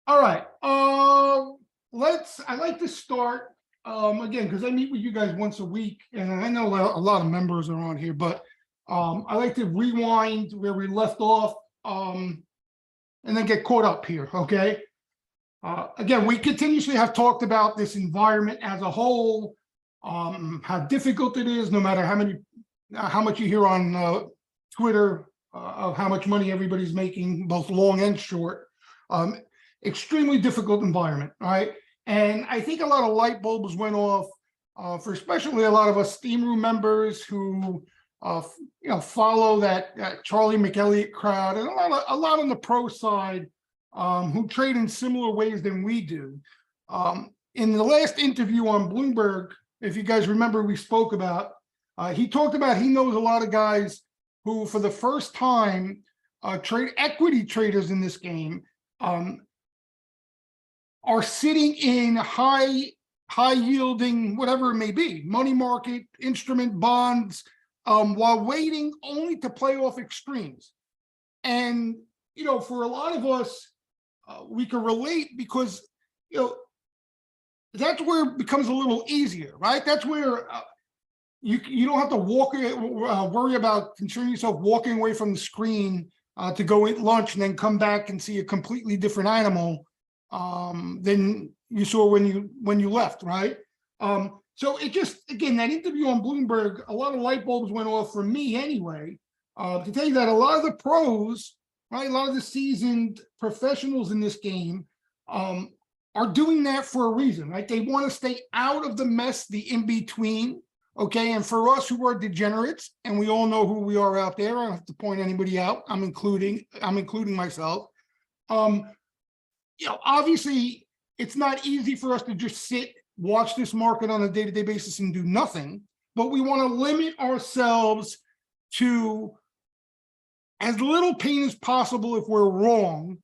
All right. I like to start again because I meet with you guys once a week, and I know a lot of members are on here, but I like to rewind where we left off, and then get caught up here. Okay. Again, we continuously have talked about this environment as a whole, how difficult it is, no matter how much you hear on Twitter of how much money everybody's making, both long and short. Extremely difficult environment, all right? And I think a lot of light bulbs went off for especially a lot of us Steamroom members who follow that Charlie McElliott crowd, and a lot on the pro side who trade in similar ways than we do. In the last interview on Bloomberg, if you guys remember, we spoke about, he talked about he knows a lot of guys who, for the first time, trade equity traders in this game, are sitting in high yielding, whatever it may be, money market, instrument, bonds, while waiting only to play off extremes. And, for a lot of us, we can relate because, that's where it becomes a little easier, right? That's where you don't have to worry about concerning yourself walking away from the screen to go eat lunch and then come back and see a completely different animal than you saw when you left, right? So it just, again, that interview on Bloomberg, a lot of light bulbs went off for me anyway, to tell you that a lot of the pros, right, a lot of the seasoned professionals in this game are doing that for a reason, right? They want to stay out of the mess, the in-between, okay? And for us who are degenerates, and we all know who we are out there, I don't have to point anybody out, I'm including myself. Obviously, it's not easy for us to just sit, watch this market on a day-to-day basis and do nothing, but we want to limit ourselves to as little pain as possible if we're wrong,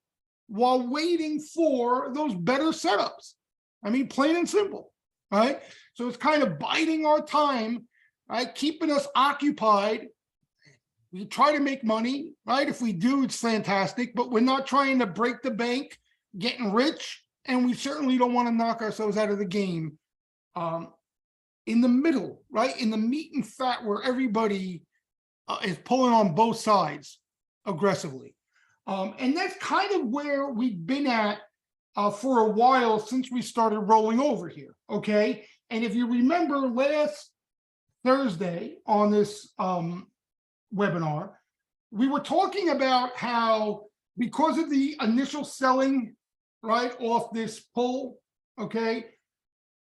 while waiting for those better setups. I mean, plain and simple, right? So it's kind of biding our time, right? Keeping us occupied. We try to make money, right? If we do, it's fantastic, but we're not trying to break the bank, getting rich, and we certainly don't want to knock ourselves out of the game. In the middle, right? In the meat and fat where everybody is pulling on both sides aggressively. And that's kind of where we've been at for a while since we started rolling over here, okay? And if you remember last Thursday on this webinar, we were talking about how because of the initial selling, right, off this pull, okay,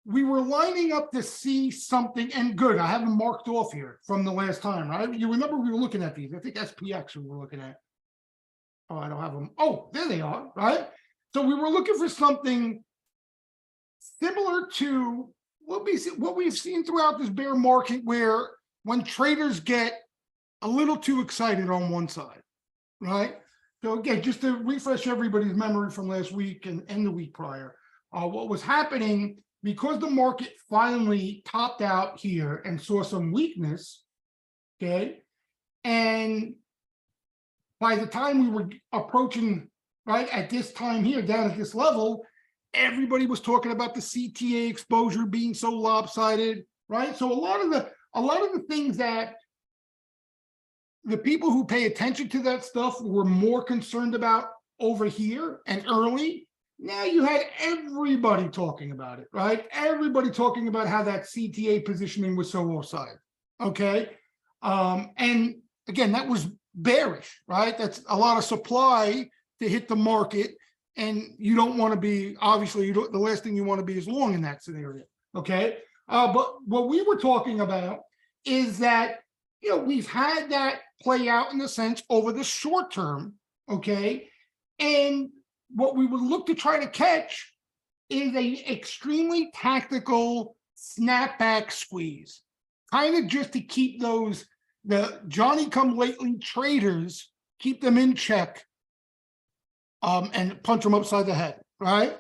we were lining up to see something, and good, I have them marked off here from the last time, right? You remember we were looking at these, I think SPX we were looking at. Oh, I don't have them. Oh, there they are, right? So we were looking for something similar to what we've seen throughout this bear market, where when traders get a little too excited on one side, right? So again, just to refresh everybody's memory from last week and the week prior, what was happening, because the market finally topped out here and saw some weakness, okay? And by the time we were approaching, right, at this time here, down at this level, everybody was talking about the CTA exposure being so lopsided, right? So a lot of the things that the people who pay attention to that stuff were more concerned about over here and early. Now you had everybody talking about it, right? Everybody talking about how that CTA positioning was so offside, okay? And again, that was bearish, right? That's a lot of supply to hit the market, and you don't want to be, obviously, the last thing you want to be is long in that scenario, okay? But what we were talking about is that, we've had that play out in a sense over the short term, okay? And what we would look to try to catch is a extremely tactical snapback squeeze, kind of just to keep the Johnny-come-lately traders, keep them in check, and punch them upside the head, right?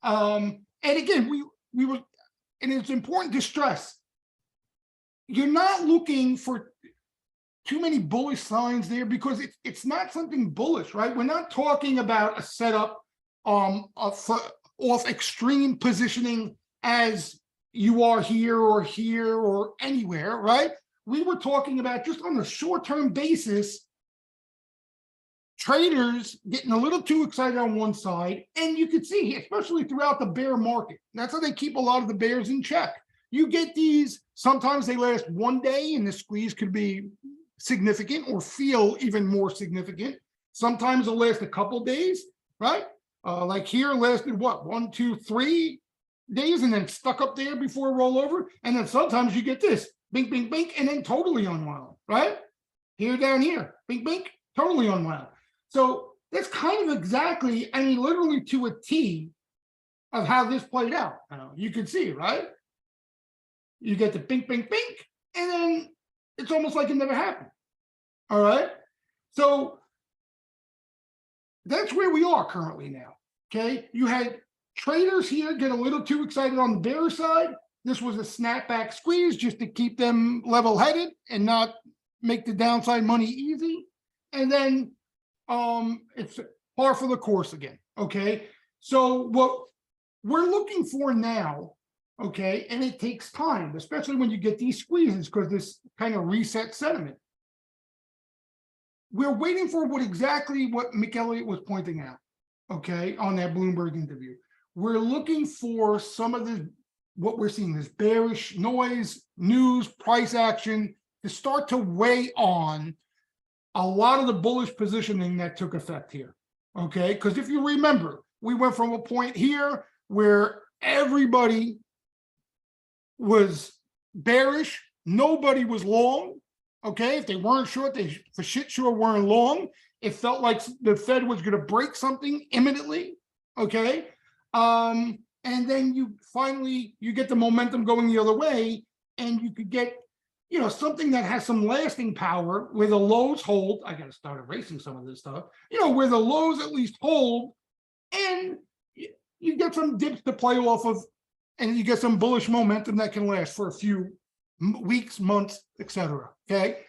And again, we were, and it's important to stress, you're not looking for too many bullish signs there, because it's not something bullish, right? We're not talking about a setup off extreme positioning as you are here or anywhere, right? We were talking about just on a short-term basis, traders getting a little too excited on one side, and you could see, especially throughout the bear market, that's how they keep a lot of the bears in check. You get these, sometimes they last one day and the squeeze could be significant or feel even more significant. Sometimes it'll last a couple days, right? Like here lasted what, 1, 2, 3 days and then stuck up there before rollover. And then sometimes you get this, bink, bink, bink, and then totally unwound, right? Here, down here, bink, bink, totally unwound. So that's kind of exactly, I mean, literally to a T of how this played out. You can see, right? You get the bink, bink, bink, and then it's almost like it never happened. All right. So that's where we are currently now. Okay. You had traders here get a little too excited on the bear side. This was a snapback squeeze just to keep them level headed and not make the downside money easy. And then it's par for the course again. Okay. So what we're looking for now, okay, and it takes time, especially when you get these squeezes, because this kind of reset sentiment. We're waiting for exactly what Mick Elliott was pointing out, okay, on that Bloomberg interview. We're looking for some of the, what we're seeing, this bearish noise, news, price action to start to weigh on a lot of the bullish positioning that took effect here, okay? Because if you remember, we went from a point here where everybody was bearish, nobody was long, okay? If they weren't short, they for shit sure weren't long. It felt like the Fed was going to break something imminently, okay? And then you finally, you get the momentum going the other way, and you could get, you know, something that has some lasting power where the lows hold. I got to start erasing some of this stuff, you know, where the lows at least hold, and you get some dips to play off of, and you get some bullish momentum that can last for a few weeks, months, etc. Okay.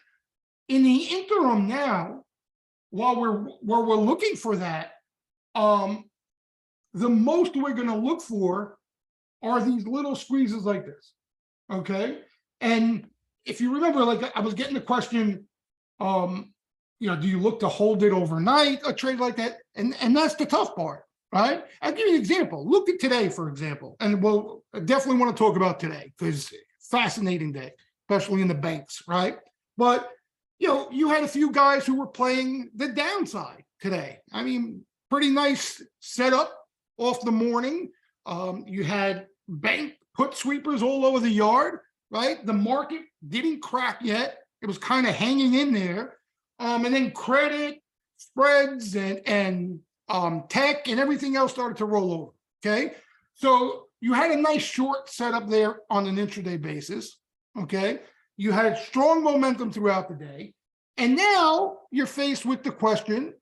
In the interim now, while we're looking for that, the most we're going to look for are these little squeezes like this. Okay. And if you remember, like I was getting the question, you know, do you look to hold it overnight, a trade like that? And that's the tough part, right? I'll give you an example. Look at today, for example, and we'll definitely want to talk about today because fascinating day, especially in the banks, right? But you know, you had a few guys who were playing the downside today. I mean, pretty nice setup off the morning. You had bank put sweepers all over the yard, right? The market didn't crack yet. It was kind of hanging in there. And then credit, spreads, and tech and everything else started to roll over, okay? So you had a nice short setup there on an intraday basis, okay? You had strong momentum throughout the day. And now you're faced with the question,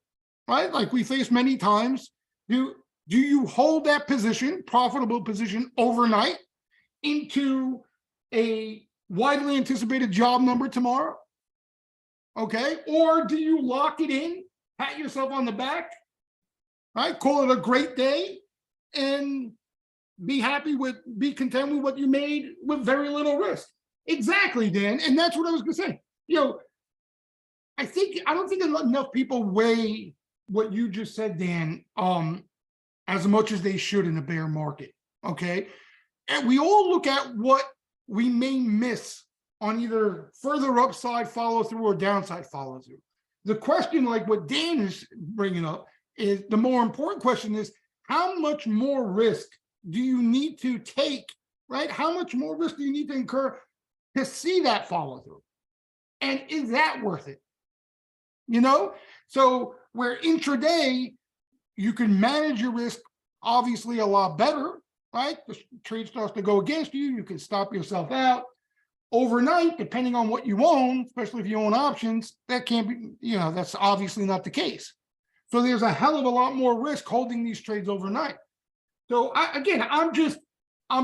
right? Like we face many times, do you hold that position, profitable position, overnight into a widely anticipated job number tomorrow? Okay. Or do you lock it in, pat yourself on the back, right? Call it a great day and be content with what you made with very little risk. Exactly, Dan. And that's what I was going to say. You know, I don't think enough people weigh what you just said, Dan, as much as they should in the bear market. Okay. And we all look at what we may miss on either further upside follow through or downside follow through. The question, like what Dan is bringing up, is the more important question is, how much more risk do you need to take, right? How much more risk do you need to incur to see that follow through? And is that worth it? You know, so where intraday, you can manage your risk obviously a lot better, right? The trade starts to go against you. You can stop yourself out. Overnight, depending on what you own, especially if you own options, that can't be, you know, that's obviously not the case. So there's a hell of a lot more risk holding these trades overnight. So I'm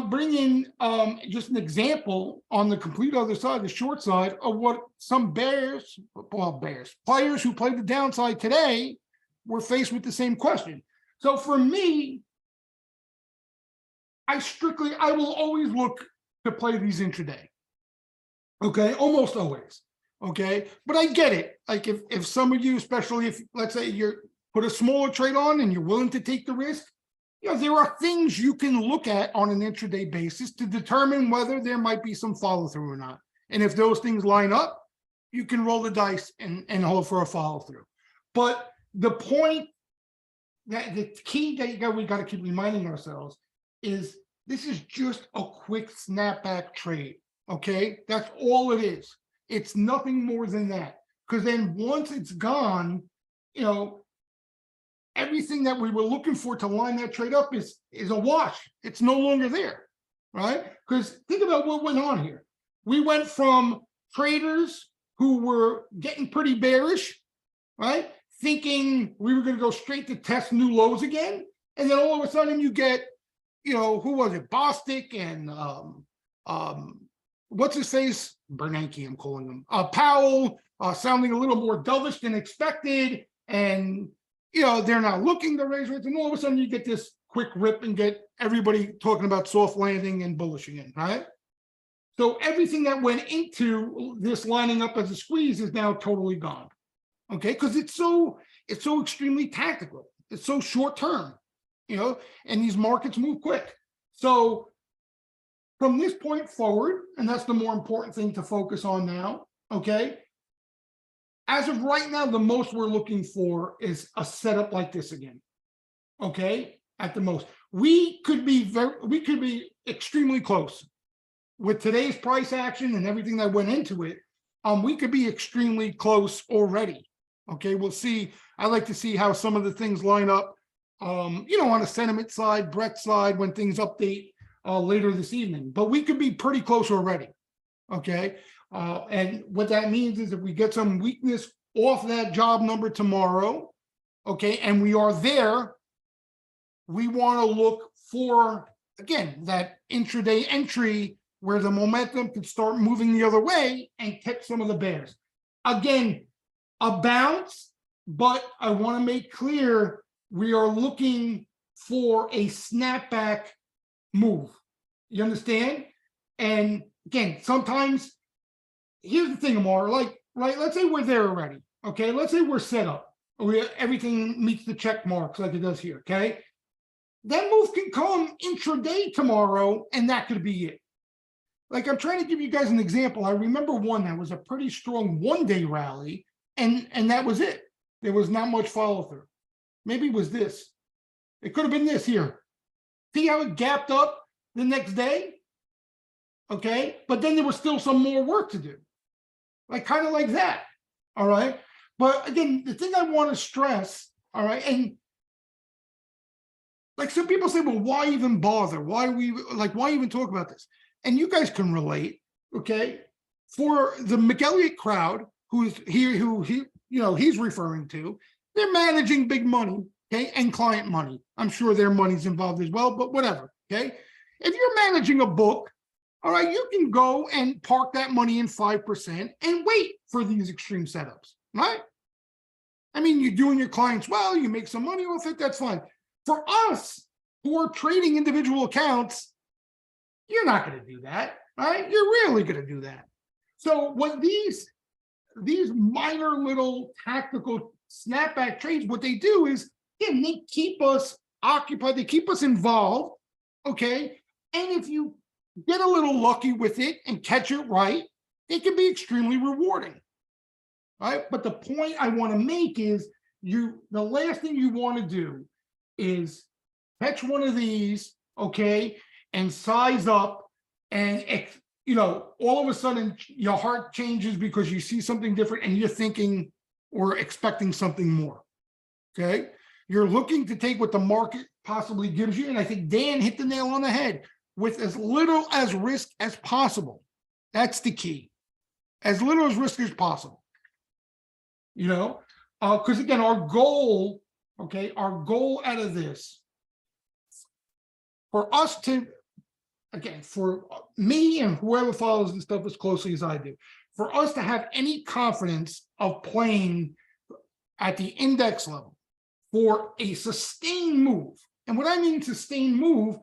bringing just an example on the complete other side, the short side, of what some players who played the downside today were faced with the same question. So for me, I will always look to play these intraday. Okay, almost always. Okay, but I get it. Like if some of you, especially if let's say you're put a smaller trade on and you're willing to take the risk, you know, there are things you can look at on an intraday basis to determine whether there might be some follow through or not. And if those things line up, you can roll the dice and hope for a follow through. But the point that the key that we got to keep reminding ourselves is this is just a quick snapback trade. Okay, that's all it is. It's nothing more than that. Because then once it's gone, you know, everything that we were looking for to line that trade up is a wash. It's no longer there, right? Because think about what went on here. We went from traders who were getting pretty bearish, right? Thinking we were going to go straight to test new lows again. And then all of a sudden you get, you know, who was it? Bostic and what's his face? Bernanke, I'm calling him. Powell sounding a little more dovish than expected. And, you know, they're not looking to raise rates. And all of a sudden you get this quick rip and get everybody talking about soft landing and bullish again, right? So everything that went into this lining up as a squeeze is now totally gone. Okay, because it's so extremely tactical. It's so short term, you know, and these markets move quick. So from this point forward, and that's the more important thing to focus on now, okay? As of right now, the most we're looking for is a setup like this again, okay? At the most. We could be extremely close. With today's price action and everything that went into it, we could be extremely close already. Okay, we'll see. I like to see how some of the things line up, you know, on the sentiment side, Brett's side, when things update later this evening. But we could be pretty close already. Okay, and what that means is if we get some weakness off that job number tomorrow, okay, and we are there, we want to look for, again, that intraday entry where the momentum could start moving the other way and catch some of the bears. Again, a bounce, but I want to make clear we are looking for a snapback move. You understand? And again, sometimes, here's the thing, Amar, like, right, let's say we're there already, okay? Let's say we're set up. Everything meets the check marks like it does here, okay? That move can come intraday tomorrow, and that could be it. Like, I'm trying to give you guys an example. I remember one that was a pretty strong one-day rally, and that was it. There was not much follow-through. Maybe it was this. It could have been this here. See how it gapped up the next day? Okay, but then there was still some more work to do. Like, kind of like that, all right? But again, the thing I want to stress, all right, and like some people say, well, why even bother? Why even talk about this? And you guys can relate, okay? For the McElliott crowd, who's here, he's referring to, they're managing big money, okay, and client money. I'm sure their money's involved as well, but whatever, okay? If you're managing a book, all right, you can go and park that money in 5% and wait for these extreme setups, right? I mean, you're doing your clients well, you make some money off it, that's fine. For us who are trading individual accounts, you're not going to do that, right? You're really going to do that. So what these minor little tactical snapback trades, what they do is, again, they keep us occupied, they keep us involved, okay? And if you get a little lucky with it and catch it right, it can be extremely rewarding, right? But the point I want to make is the last thing you want to do is catch one of these, okay, and size up, and all of a sudden your heart changes because you see something different and you're thinking or expecting something more. Okay, you're looking to take what the market possibly gives you, and I think Dan hit the nail on the head, with as little as risk as possible. That's the key. As little as risk as possible. Because again, our goal out of this, for us to, again, for me and whoever follows this stuff as closely as I do, for us to have any confidence of playing at the index level for a sustained move. And what I mean sustained move,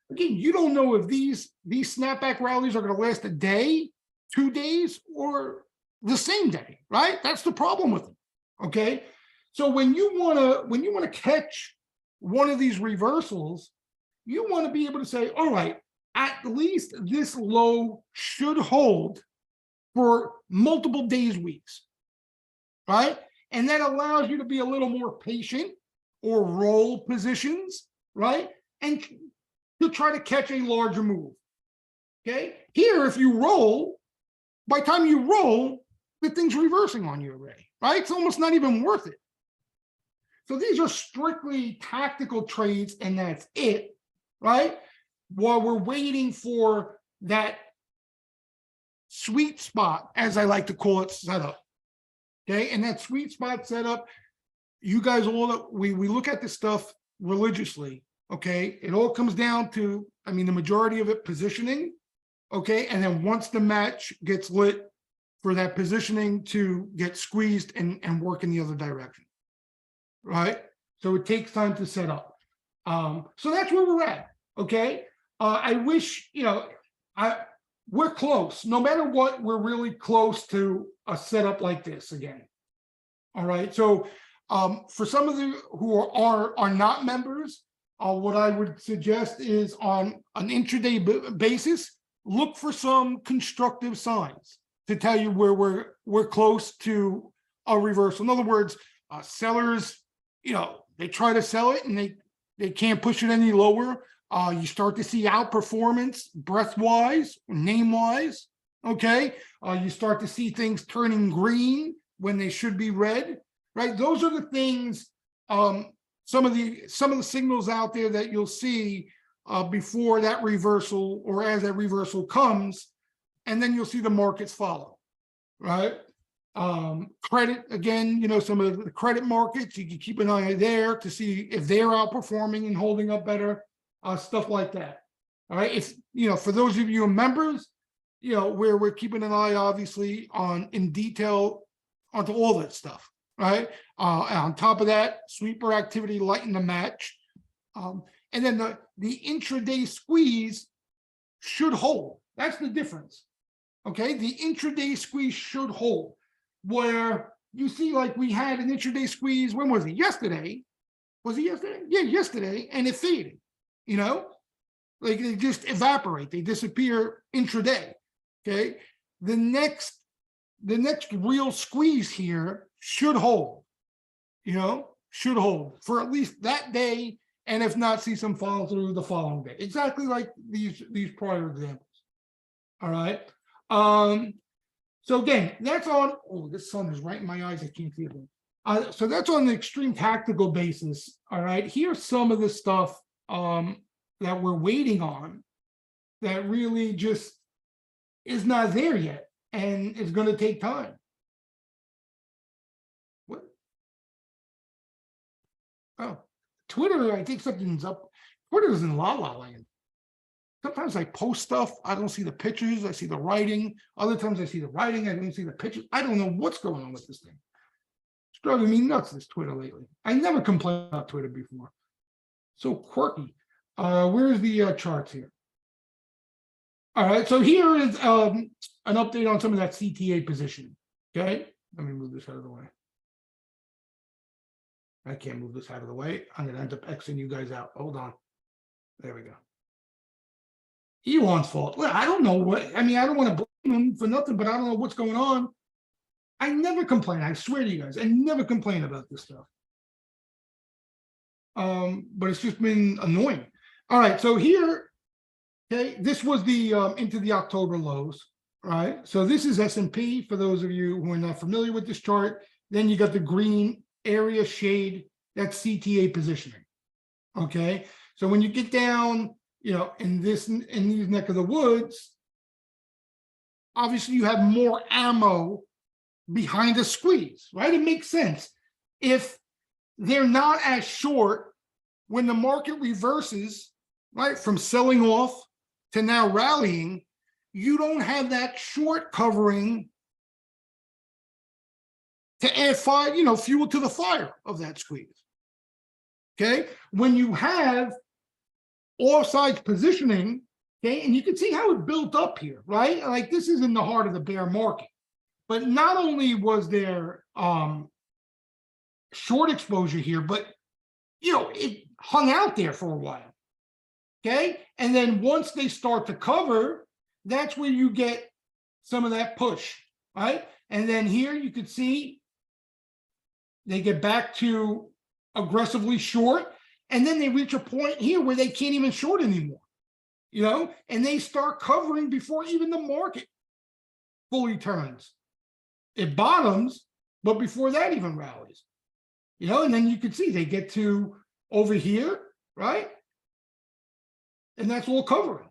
again, you don't know if these snapback rallies are going to last a day, 2 days, or the same day, right? That's the problem with them. Okay. So when you want to catch one of these reversals, you want to be able to say, all right, at least this low should hold for multiple days, weeks, right? And that allows you to be a little more patient or roll positions, right? And to try to catch a larger move. Okay. Here, if you roll, by the time you roll, the thing's reversing on you already, right? It's almost not even worth it. So these are strictly tactical trades, and that's it, right? While we're waiting for that sweet spot, as I like to call it, setup. Okay. And that sweet spot setup, you guys all, we look at this stuff religiously. Okay. It all comes down to, I mean, the majority of it positioning. Okay. And then once the match gets lit, for that positioning to get squeezed and work in the other direction. Right. So it takes time to set up. So that's where we're at. Okay. I wish, we're close. No matter what, we're really close to a setup like this again. All right. So for some of you who are not members, what I would suggest is on an intraday basis, look for some constructive signs to tell you where we're close to a reversal. In other words, sellers, they try to sell it and they can't push it any lower. You start to see outperformance breadth-wise, name-wise. Okay, you start to see things turning green when they should be red. Right, those are the things. Some of the signals out there that you'll see before that reversal or as that reversal comes, and then you'll see the markets follow. Right, credit again. Some of the credit markets, you can keep an eye there to see if they're outperforming and holding up better. Stuff like that. All right. If for those of you members, where we're keeping an eye, obviously, in detail onto all that stuff. Right. On top of that, sweeper activity lighten the match, and then the intraday squeeze should hold. That's the difference. Okay. The intraday squeeze should hold. Where you see, like we had an intraday squeeze. When was it? Yesterday. Was it yesterday? Yeah, yesterday, and it faded. Like they just evaporate, they disappear intraday. Okay, the next real squeeze here should hold, should hold for at least that day, and if not, see some follow through the following day, exactly like these prior examples. All right. So again, that's on. Oh, this sun is right in my eyes. I can't see it. So that's on the extreme tactical basis. All right. Here's some of the stuff that we're waiting on that really just is not there yet and is going to take time. What? Oh, Twitter, I think something's up. Twitter's in la la land. Sometimes I post stuff, I don't see the pictures, I see the writing. Other times I see the writing, I don't see the pictures. I don't know what's going on with this thing. It's driving me nuts, this Twitter lately. I never complained about Twitter before. So quirky. Where's the charts here? All right, so here is an update on some of that CTA position. Okay, let me move this out of the way. I can't move this out of the way. I'm going to end up Xing you guys out. Hold on. There we go. Elon's fault. Well, I don't know what. I mean, I don't want to blame him for nothing, but I don't know what's going on. I never complain. I swear to you guys, I never complain about this stuff. But it's just been annoying. All right, so here, okay, this was the into the October lows, right? So this is S&P for those of you who are not familiar with this chart. Then you got the green area shade, that's CTA positioning. Okay, so when you get down, in these neck of the woods, obviously you have more ammo behind a squeeze, right? It makes sense. If they're not as short when the market reverses, right, from selling off to now rallying, you don't have that short covering to add fuel to the fire of that squeeze. okay? When you have offsides positioning, okay, and you can see how it built up here, right? Like this is in the heart of the bear market. But not only was there short exposure here, but it hung out there for a while. Okay. And then once they start to cover, that's where you get some of that push, right? And then here you could see they get back to aggressively short, and then they reach a point here where they can't even short anymore, and they start covering before even the market fully turns. It bottoms, but before that even rallies, and then you can see they get to over here, right? And that's all covering.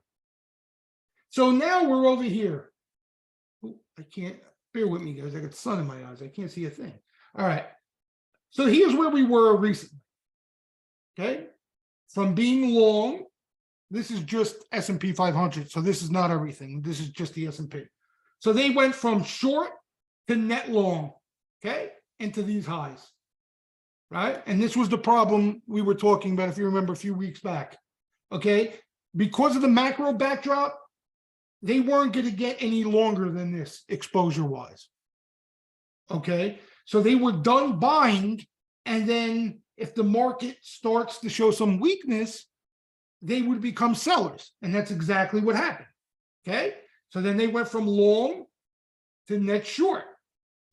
So now we're over here. Ooh, I can't, bear with me, guys. I got sun in my eyes. I can't see a thing. All right. So here's where we were recently. Okay. From being long, this is just S&P 500. So this is not everything. This is just the S&P. So they went from short to net long, okay, into these highs, right? And this was the problem we were talking about, if you remember, a few weeks back, okay? Because of the macro backdrop, they weren't going to get any longer than this exposure-wise, okay? So they were done buying, and then if the market starts to show some weakness, they would become sellers, and that's exactly what happened, okay? So then they went from long to net short,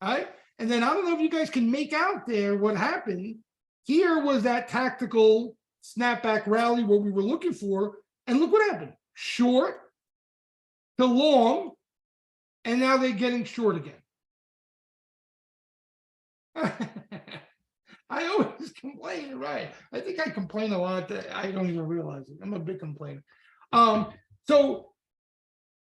right? And then I don't know if you guys can make out there what happened. Here was that tactical snapback rally, what we were looking for, and look what happened. Short to long, and now they're getting short again. I always complain, right? I think I complain a lot. I don't even realize it. I'm a big complainer. So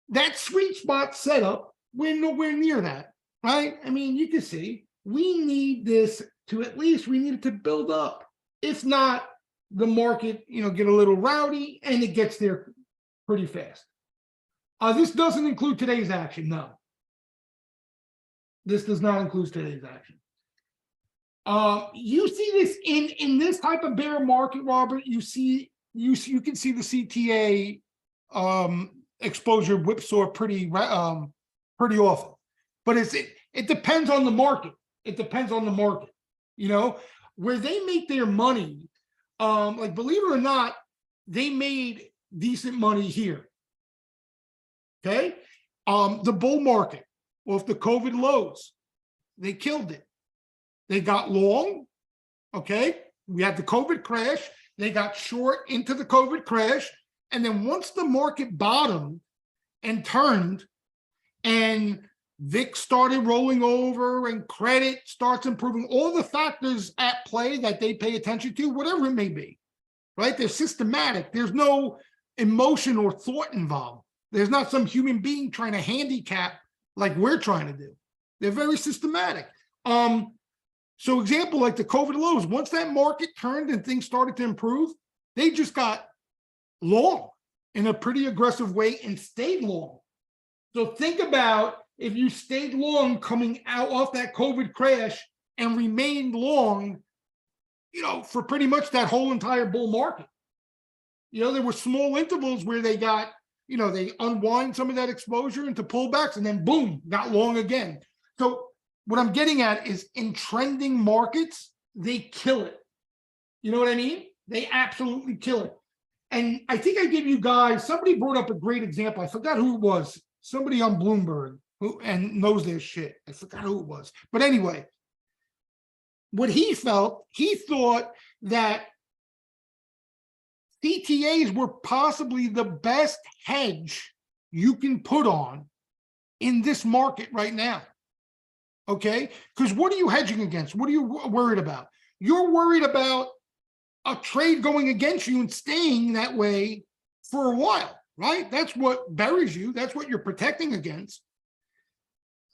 that sweet spot setup, we're nowhere near that, right? I mean, you can see we need this to at least, we need it to build up. If not, the market, get a little rowdy, and it gets there pretty fast. This doesn't include today's action. No, this does not include today's action. You see this in this type of bear market, Robert. You can see the CTA exposure whipsaw pretty often, but it depends on the market. It depends on the market. Where they make their money. Like, believe it or not, they made decent money here. Okay, the bull market, off the COVID lows, they killed it. They got long, okay? We had the COVID crash. They got short into the COVID crash. And then once the market bottomed and turned, and VIX started rolling over and credit starts improving, all the factors at play that they pay attention to, whatever it may be, right? They're systematic. There's no emotion or thought involved. There's not some human being trying to handicap like we're trying to do. They're very systematic. So example, like the COVID lows, once that market turned and things started to improve, they just got long in a pretty aggressive way and stayed long. So think about if you stayed long coming out off that COVID crash and remained long, for pretty much that whole entire bull market. There were small intervals where they got, they unwind some of that exposure into pullbacks, and then boom, got long again. So what I'm getting at is, in trending markets, they kill it. You know what I mean? They absolutely kill it. And I think I gave you guys, somebody brought up a great example. I forgot who it was. Somebody on Bloomberg who knows their shit. I forgot who it was. But anyway, what he thought that CTAs were possibly the best hedge you can put on in this market right now. Okay, because what are you hedging against? What are you worried about? You're worried about a trade going against you and staying that way for a while, right? That's what buries you. That's what you're protecting against.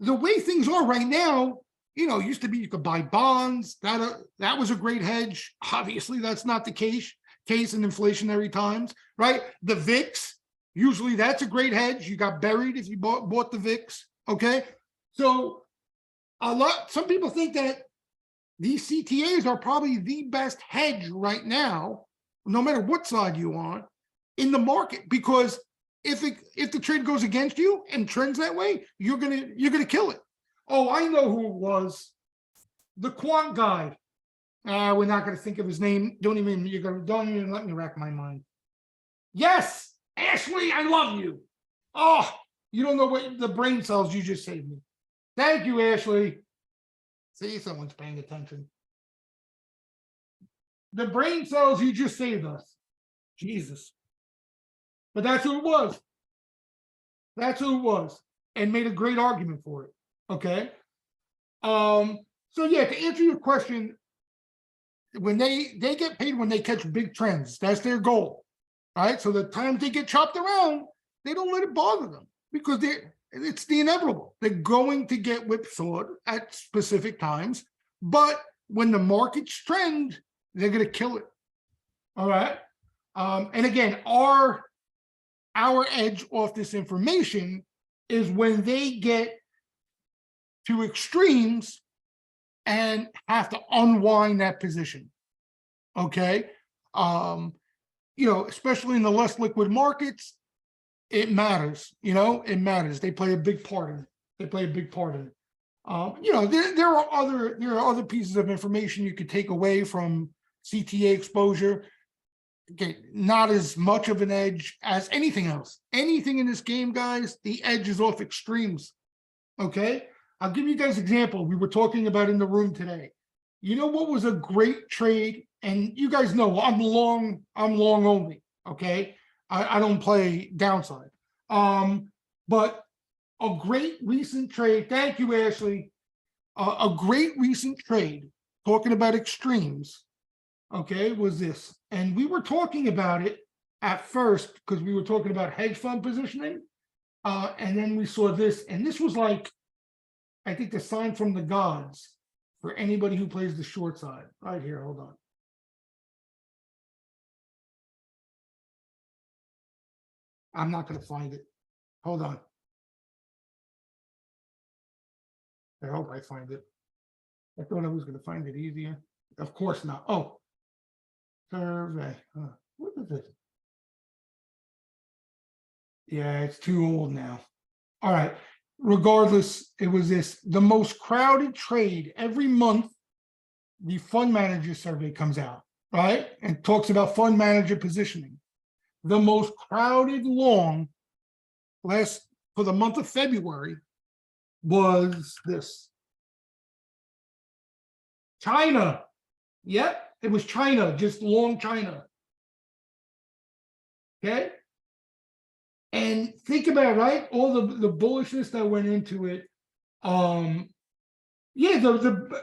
The way things are right now, used to be you could buy bonds. That was a great hedge. Obviously, that's not the case in inflationary times, right? The VIX, usually that's a great hedge. You got buried if you bought the VIX. Okay, so some people think that these CTAs are probably the best hedge right now, no matter what side you on in the market, because if the trade goes against you and trends that way, you're gonna kill it. Oh, I know who it was. The quant guy. We're not gonna think of his name. Don't even let me rack my mind. Yes, Ashley, I love you. Oh, you don't know what the brain cells you just saved me. Thank you, Ashley. See, someone's paying attention. The brain cells you just saved us. Jesus. But that's who it was. That's who it was. And made a great argument for it. Okay. So yeah, to answer your question, when they get paid when they catch big trends, that's their goal. All right. So the times they get chopped around, they don't let it bother them because it's the inevitable. They're going to get whipsawed at specific times, but when the markets trend, they're going to kill it. All right. And again, our edge off this information is when they get to extremes and have to unwind that position. Okay. Especially in the less liquid markets, it matters. It matters. They play a big part in it. There are other pieces of information you could take away from CTA exposure. Okay, not as much of an edge as anything else. Anything in this game, guys, the edge is off extremes. Okay, I'll give you guys an example. We were talking about in the room today. You know what was a great trade? And you guys know I'm long only. Okay, I don't play downside. But a great recent trade. Thank you, Ashley. A great recent trade. Talking about extremes. Okay, was this, and we were talking about it at first because we were talking about hedge fund positioning, and then we saw this, and this was like, I think, the sign from the gods for anybody who plays the short side. Right here, hold on. I'm not going to find it. Hold on. I hope I find it. I thought I was going to find it easier. Of course not. Oh. Survey. What is it? Yeah, it's too old now. All right. Regardless, it was this. The most crowded trade every month, the fund manager survey comes out, right? And talks about fund manager positioning. The most crowded long for the month of February was this. China. Yep. It was China, just long China. Okay. And think about it, right? All the bullishness that went into it. Yeah,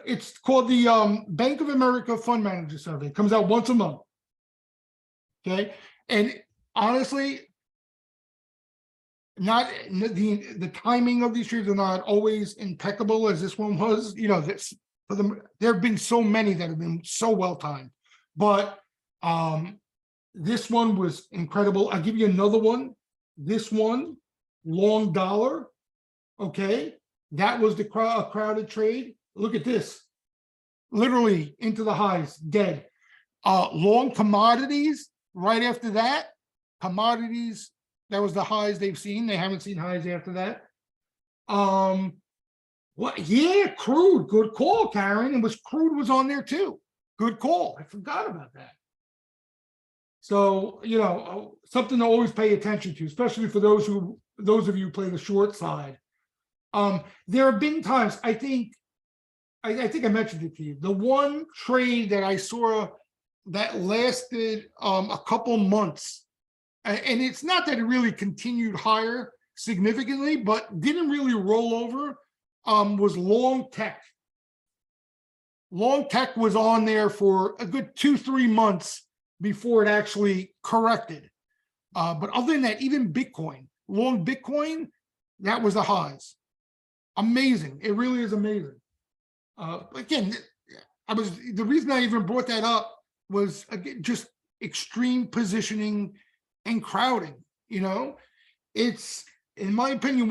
it's called the Bank of America Fund Manager Survey. It comes out once a month. Okay. And honestly, not the timing of these trades are not always impeccable as this one was. There have been so many that have been so well timed, but this one was incredible. I'll give you another one. This one, long dollar. Okay, that was a crowded trade. Look at this, literally into the highs, dead. Long commodities. Right after that, commodities. That was the highs they've seen. They haven't seen highs after that. What? Yeah, crude. Good call, Karen. Crude was on there too. Good call. I forgot about that. So, something to always pay attention to, especially for those of you who play the short side. There have been times, I think I mentioned it to you. The one trade that I saw that lasted a couple months, and it's not that it really continued higher significantly, but didn't really roll over. Was long tech. Long tech was on there for a good 2-3 months before it actually corrected. But other than that, even Bitcoin, long Bitcoin, that was the highs. Amazing. It really is amazing. Again, the reason I even brought that up was, again, just extreme positioning and crowding. It's, in my opinion,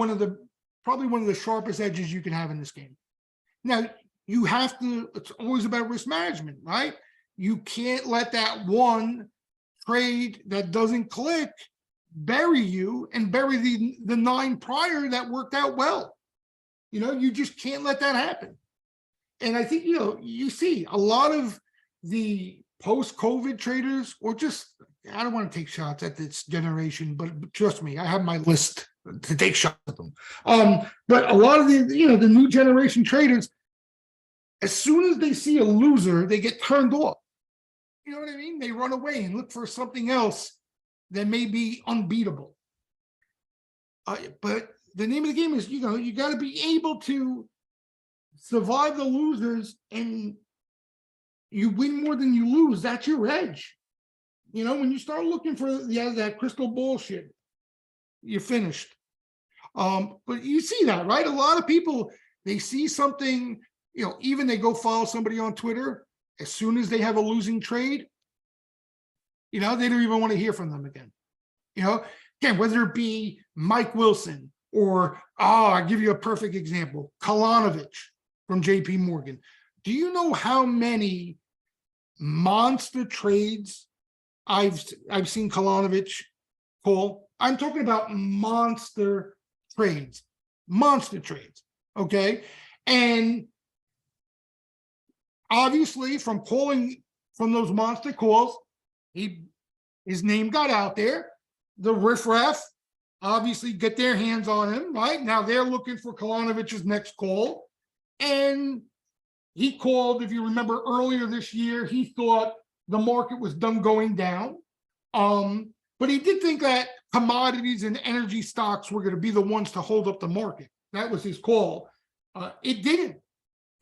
probably one of the sharpest edges you can have in this game. Now, you have to, it's always about risk management, right? You can't let that one trade that doesn't click bury you and bury the 9 prior that worked out well. You just can't let that happen. And I think, you see a lot of the post-COVID traders, or just, I don't want to take shots at this generation, but trust me, I have my list to take shots at them. But a lot of the new generation traders, as soon as they see a loser, they get turned off. You know what I mean? They run away and look for something else that may be unbeatable. But the name of the game is, you got to be able to survive the losers, and you win more than you lose. That's your edge. When you start looking for that crystal ball shit, you're finished. But you see that, right? A lot of people, they see something, even they go follow somebody on Twitter. As soon as they have a losing trade, they don't even want to hear from them again. Again, whether it be Mike Wilson or, I'll give you a perfect example, Kalanovich from JP Morgan. Do you know how many monster trades I've seen Kalanovich call? I'm talking about monster trades, okay? And obviously from those monster calls, his name got out there. The riffraff obviously get their hands on him, right? Now they're looking for Kalanovich's next call. And he called, if you remember earlier this year, he thought the market was done going down. But he did think that commodities and energy stocks were going to be the ones to hold up the market. That was his call. It didn't.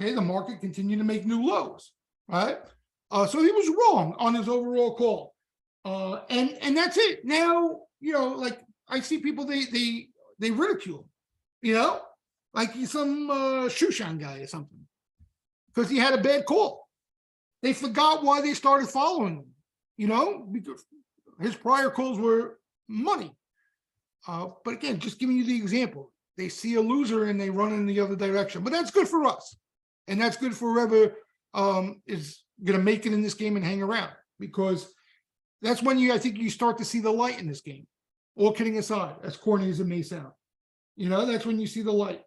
Okay, the market continued to make new lows, right? So he was wrong on his overall call. And that's it. Now, like I see people, they ridicule him, like he's some Shushan guy or something, because he had a bad call. They forgot why they started following him, because his prior calls were money. But again, just giving you the example, they see a loser and they run in the other direction. But that's good for us. And that's good for whoever is going to make it in this game and hang around, because that's when I think you start to see the light in this game. All kidding aside, as corny as it may sound, that's when you see the light.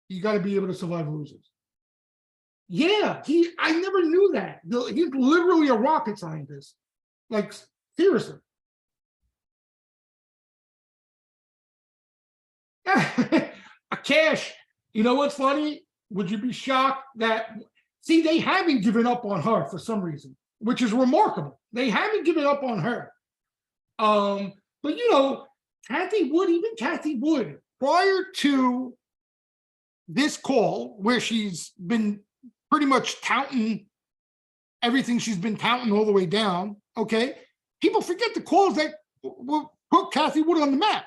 You got to be able to survive losers. Yeah, I never knew that. He's literally a rocket scientist. Like, seriously. Cash, what's funny? Would you be shocked that, see, they haven't given up on her for some reason, which is remarkable. They haven't given up on her. But Kathy Wood, prior to this call, where she's been pretty much touting everything she's been touting all the way down, okay? People forget the calls that put Kathy Wood on the map.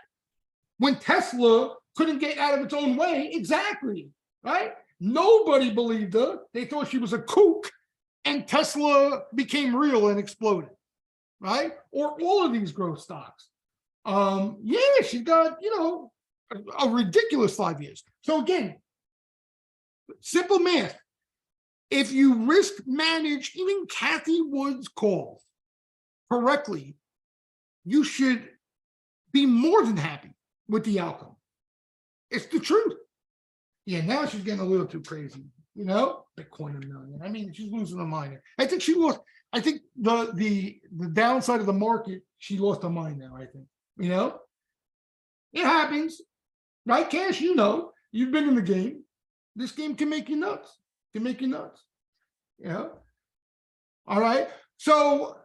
When Tesla couldn't get out of its own way, exactly, right? Nobody believed her. They thought she was a kook, and Tesla became real and exploded, right? Or all of these growth stocks. Yeah, she got, a ridiculous 5 years. So again, simple math. If you risk manage even Kathy Wood's calls correctly, you should be more than happy with the outcome. It's the truth. Yeah, now she's getting a little too crazy, Bitcoin a million. I mean, she's losing her mind. I think she lost. I think the downside of the market, she lost her mind now, I think. It happens, right? Cash, you've been in the game. This game can make you nuts. All right. So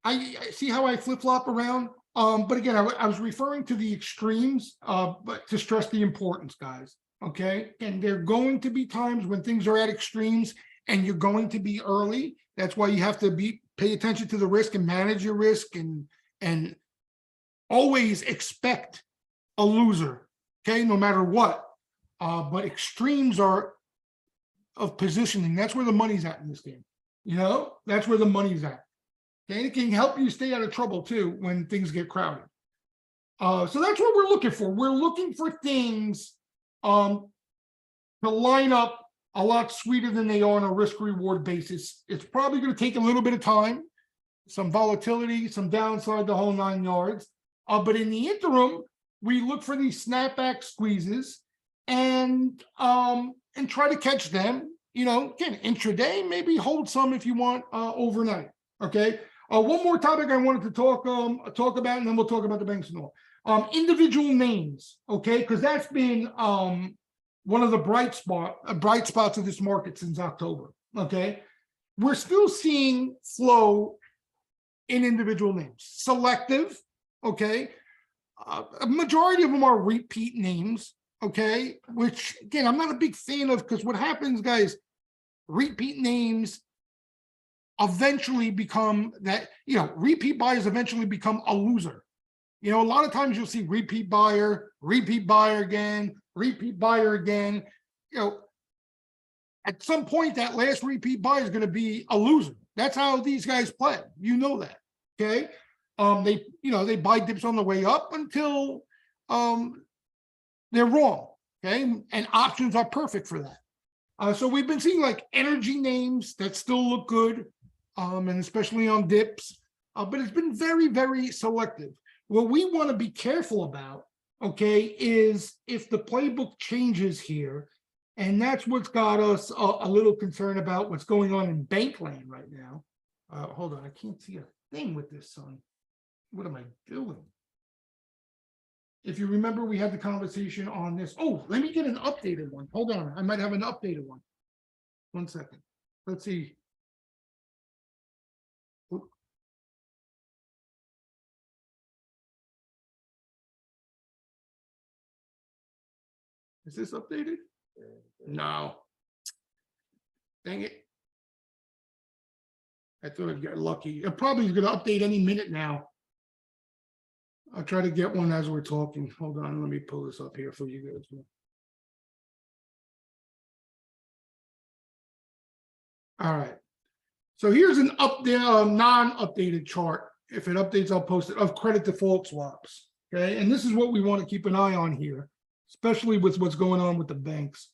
I see how I flip-flop around. But again, I was referring to the extremes, but to stress the importance, guys. Okay. And there are going to be times when things are at extremes and you're going to be early. That's why you have to pay attention to the risk and manage your risk, and always expect a loser. Okay. No matter what. But extremes are of positioning. That's where the money's at in this game. That's where the money's at. Okay. It can help you stay out of trouble too when things get crowded. So that's what we're looking for. We're looking for things to line up a lot sweeter than they are on a risk reward basis. It's probably going to take a little bit of time, some volatility, some downside, the whole 9 yards. But in the interim, we look for these snapback squeezes and try to catch them. You know, again, intraday, maybe hold some if you want overnight. Okay. One more topic I wanted to talk about, and then we'll talk about the banks and all. Individual names, okay, because that's been one of the bright spots of this market since October. Okay, we're still seeing flow in individual names, selective. Okay, a majority of them are repeat names. Okay, which again I'm not a big fan of, because what happens, guys, repeat names eventually become that, you know, repeat buyers eventually become a loser. You know, a lot of times you'll see repeat buyer again, repeat buyer again. You know, at some point that last repeat buyer is going to be a loser. That's how these guys play. You know that. Okay. They buy dips on the way up until they're wrong. Okay. And options are perfect for that. So we've been seeing like energy names that still look good, and especially on dips, but it's been very, very selective. What we want to be careful about, okay, is if the playbook changes here, and that's what's got us a little concerned about what's going on in Bankland right now. Hold on, I can't see a thing with this, son. What am I doing? If you remember, we had the conversation on this. Oh, let me get an updated one. Hold on, I might have an updated one. 1 second. Let's see. Is this updated? No. Dang it. I thought I'd get lucky. It probably is going to update any minute now. I'll try to get one as we're talking. Hold on, let me pull this up here for you guys. All right. So here's an non-updated chart. If it updates, I'll post it, of credit default swaps. Okay, and this is what we want to keep an eye on here, especially with what's going on with the banks,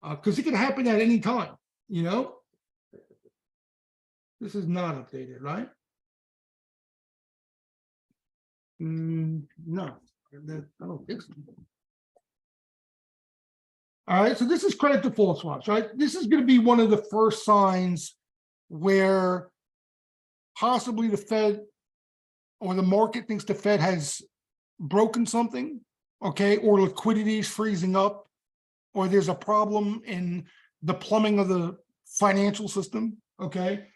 because it can happen at any time. You know, this is not updated, right? No, I don't think so. All right, so this is credit default swaps, right? This is going to be one of the first signs where possibly the Fed or the market thinks the Fed has broken something, okay, or liquidity is freezing up, or there's a problem in the plumbing of the financial system, okay?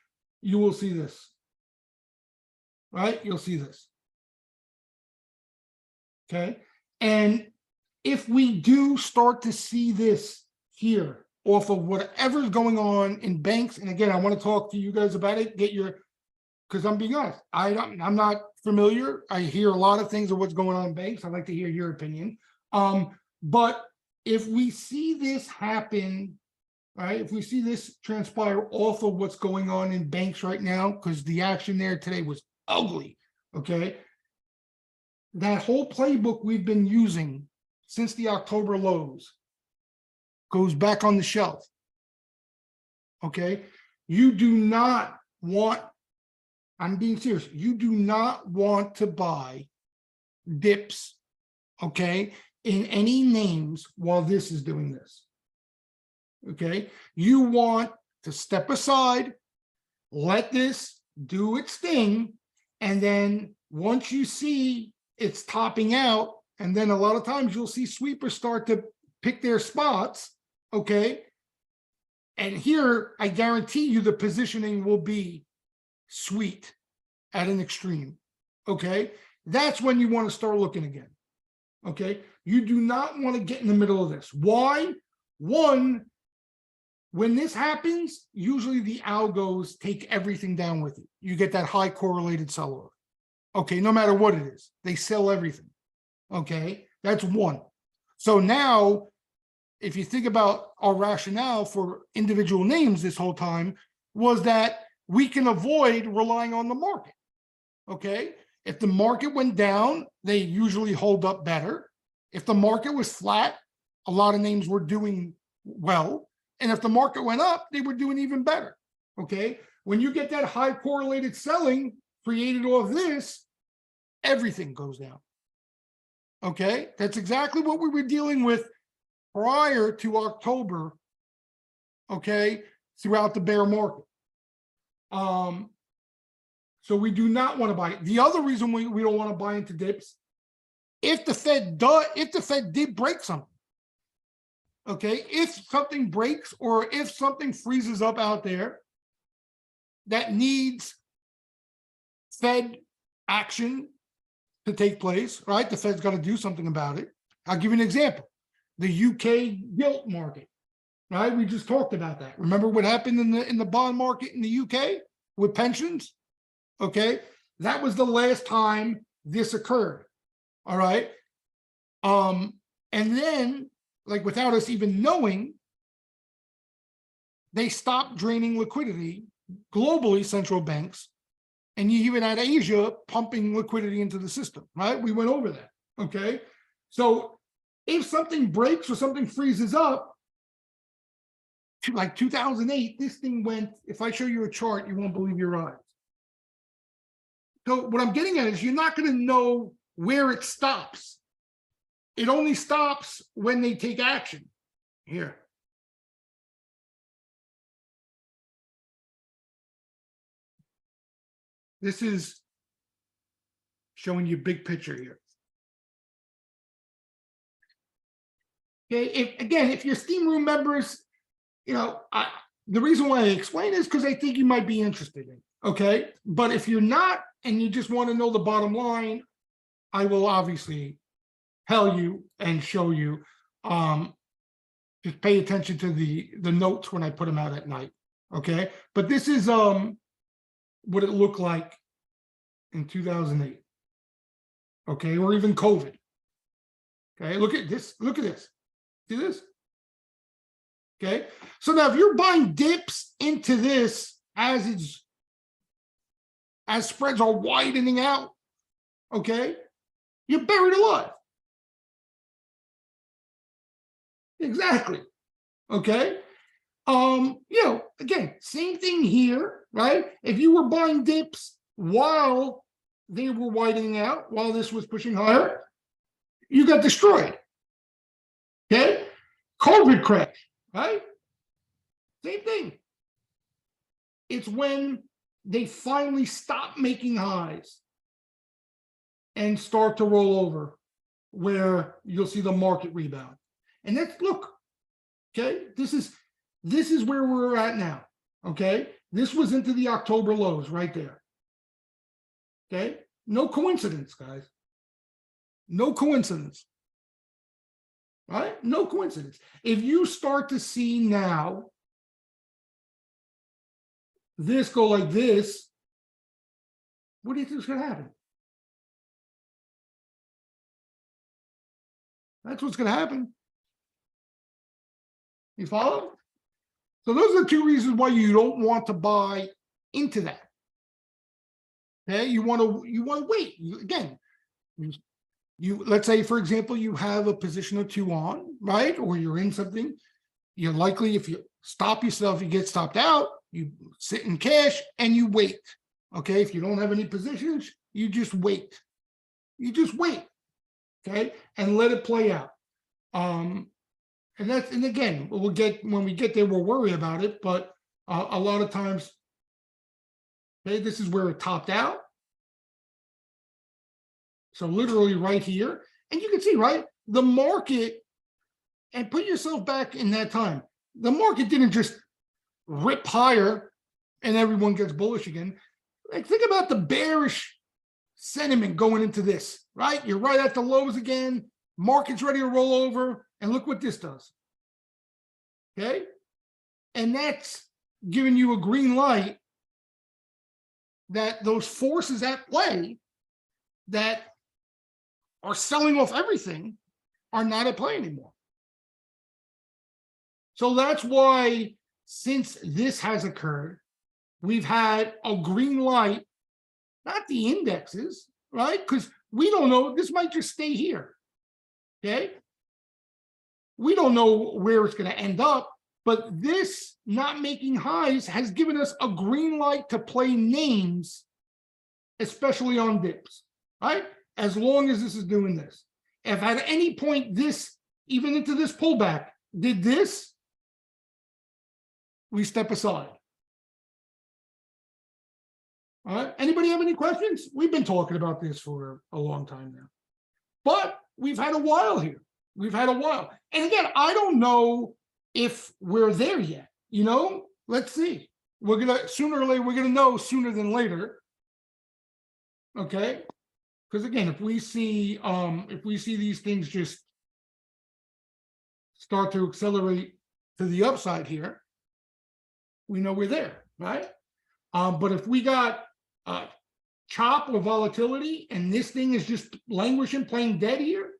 You will see this, right? You'll see this, okay? And if we do start to see this here off of whatever's going on in banks, and again, I want to talk to you guys about it, because I'm being honest, I'm not familiar. I hear a lot of things of what's going on in banks. I'd like to hear your opinion. But if we see this happen, right, if we see this transpire off of what's going on in banks right now, because the action there today was ugly, okay, that whole playbook we've been using since the October lows goes back on the shelf. Okay, you do not want, I'm being serious, you do not want to buy dips, okay, in any names while this is doing this. Okay, you want to step aside, let this do its thing, and then once you see it's topping out, and then a lot of times you'll see sweepers start to pick their spots, okay? And here, I guarantee you the positioning will be sweet at an extreme, okay? That's when you want to start looking again, okay? You do not want to get in the middle of this. Why? One, when this happens, usually the algos take everything down with you. You get that high correlated sell-off, okay? No matter what it is, they sell everything. Okay, that's one. So now, if you think about our rationale for individual names this whole time, was that we can avoid relying on the market. Okay, if the market went down, they usually hold up better. If the market was flat, a lot of names were doing well. And if the market went up, they were doing even better. Okay. When you get that high correlated selling created off this, everything goes down. Okay. That's exactly what we were dealing with prior to October. Okay. Throughout the bear market. So we do not want to buy it. The other reason we don't want to buy into dips, if the Fed did break something, okay, if something breaks or if something freezes up out there that needs Fed action to take place, right? The Fed's got to do something about it. I'll give you an example. The UK gilt market, right? We just talked about that. Remember what happened in the bond market in the UK with pensions? Okay, that was the last time this occurred. All right. And then, like, without us even knowing, they stopped draining liquidity globally, central banks, and you even had Asia pumping liquidity into the system, right? We went over that. Okay. So if something breaks or something freezes up, like 2008, this thing went, if I show you a chart, you won't believe your eyes. So what I'm getting at is you're not going to know where it stops. It only stops when they take action. Here. This is showing you big picture here. Okay, if you're Steamroom members, you know, the reason why I explain is because I think you might be interested in it. Okay, but if you're not and you just want to know the bottom line, I will obviously tell you and show you. Just pay attention to the notes when I put them out at night. Okay, but this is what it looked like in 2008. Okay, or even COVID. Okay, look at this. Look at this. See this? Okay, so now if you're buying dips into this as spreads are widening out, okay, you're buried alive. Exactly. Okay. You know, again, same thing here, right? If you were buying dips while they were widening out, while this was pushing higher, you got destroyed. Okay. COVID crash, right? Same thing. It's when they finally stop making highs and start to roll over where you'll see the market rebound. And that's, look, okay, this is where we're at now. Okay, this was into the October lows right there. Okay, no coincidence, guys. No coincidence. Right? No coincidence. If you start to see now this go like this, what do you think is going to happen? That's what's going to happen. You follow? So those are the two reasons why you don't want to buy into that. Okay, you want to wait. Again, let's say, for example, you have a position or two on, right? Or you're in something. You're likely, if you stop yourself, you get stopped out, you sit in cash and you wait. Okay, if you don't have any positions, you just wait. You just wait. Okay, and let it play out. And again, we'll get, when we get there, we'll worry about it. But a lot of times, okay, this is where it topped out. So literally right here, and you can see, right, the market, and put yourself back in that time. The market didn't just rip higher and everyone gets bullish again. Like, think about the bearish sentiment going into this, right? You're right at the lows again. Market's ready to roll over. And look what this does. Okay. And that's giving you a green light that those forces at play that are selling off everything are not at play anymore. So that's why, since this has occurred, we've had a green light, not the indexes, right? Because we don't know, this might just stay here. Okay. We don't know where it's going to end up, But this not making highs has given us a green light to play names, especially on dips, right? As long as this is doing this. If at any point this, even into this pullback, did this, we step aside. All right. Anybody have any questions? We've been talking about this for a long time now, but we've had a while here. We've had a while. And again, I don't know if we're there yet. You know, let's see. We're going to, sooner or later, we're going to know sooner than later. Okay. Because again, if we see these things just start to accelerate to the upside here, we know we're there, right? But if we got chop or volatility and this thing is just languishing, playing dead here,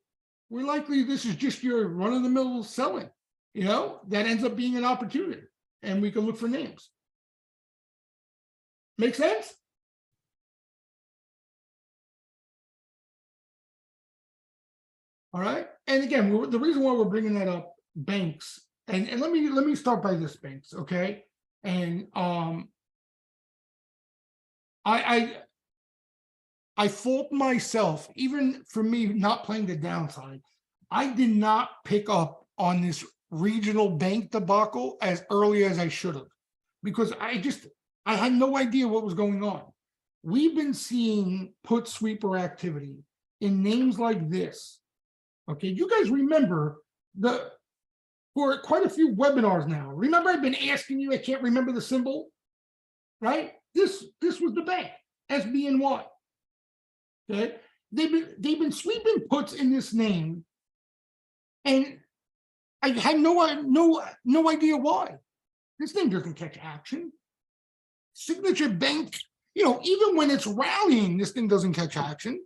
we're likely this is just your run-of-the-mill selling, you know, that ends up being an opportunity, and we can look for names. Make sense? All right. And again, the reason why we're bringing that up, banks, and let me start by this, banks, okay? And I fault myself, even for me not playing the downside. I did not pick up on this regional bank debacle as early as I should have, because I had no idea what was going on. We've been seeing put sweeper activity in names like this. Okay, you guys remember for quite a few webinars now. Remember, I've been asking you, I can't remember the symbol, right? This was the bank, SBNY. Okay, they've been sweeping puts in this name, and I had no idea why. This thing doesn't catch action. Signature Bank, you know, even when it's rallying, this thing doesn't catch action.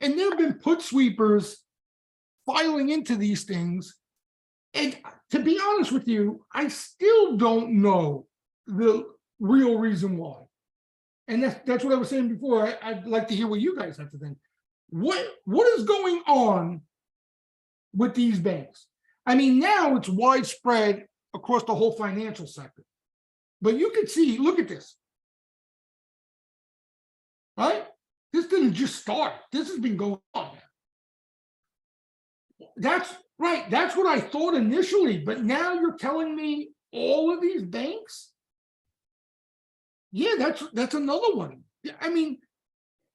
And there have been put sweepers filing into these things. And to be honest with you, I still don't know the real reason why. And that's what I was saying before. I'd like to hear what you guys have to think. What is going on with these banks? I mean, now it's widespread across the whole financial sector. But you can see, look at this. Right? This didn't just start. This has been going on. That's right. That's what I thought initially. But now you're telling me all of these banks? Yeah, that's another one. I mean,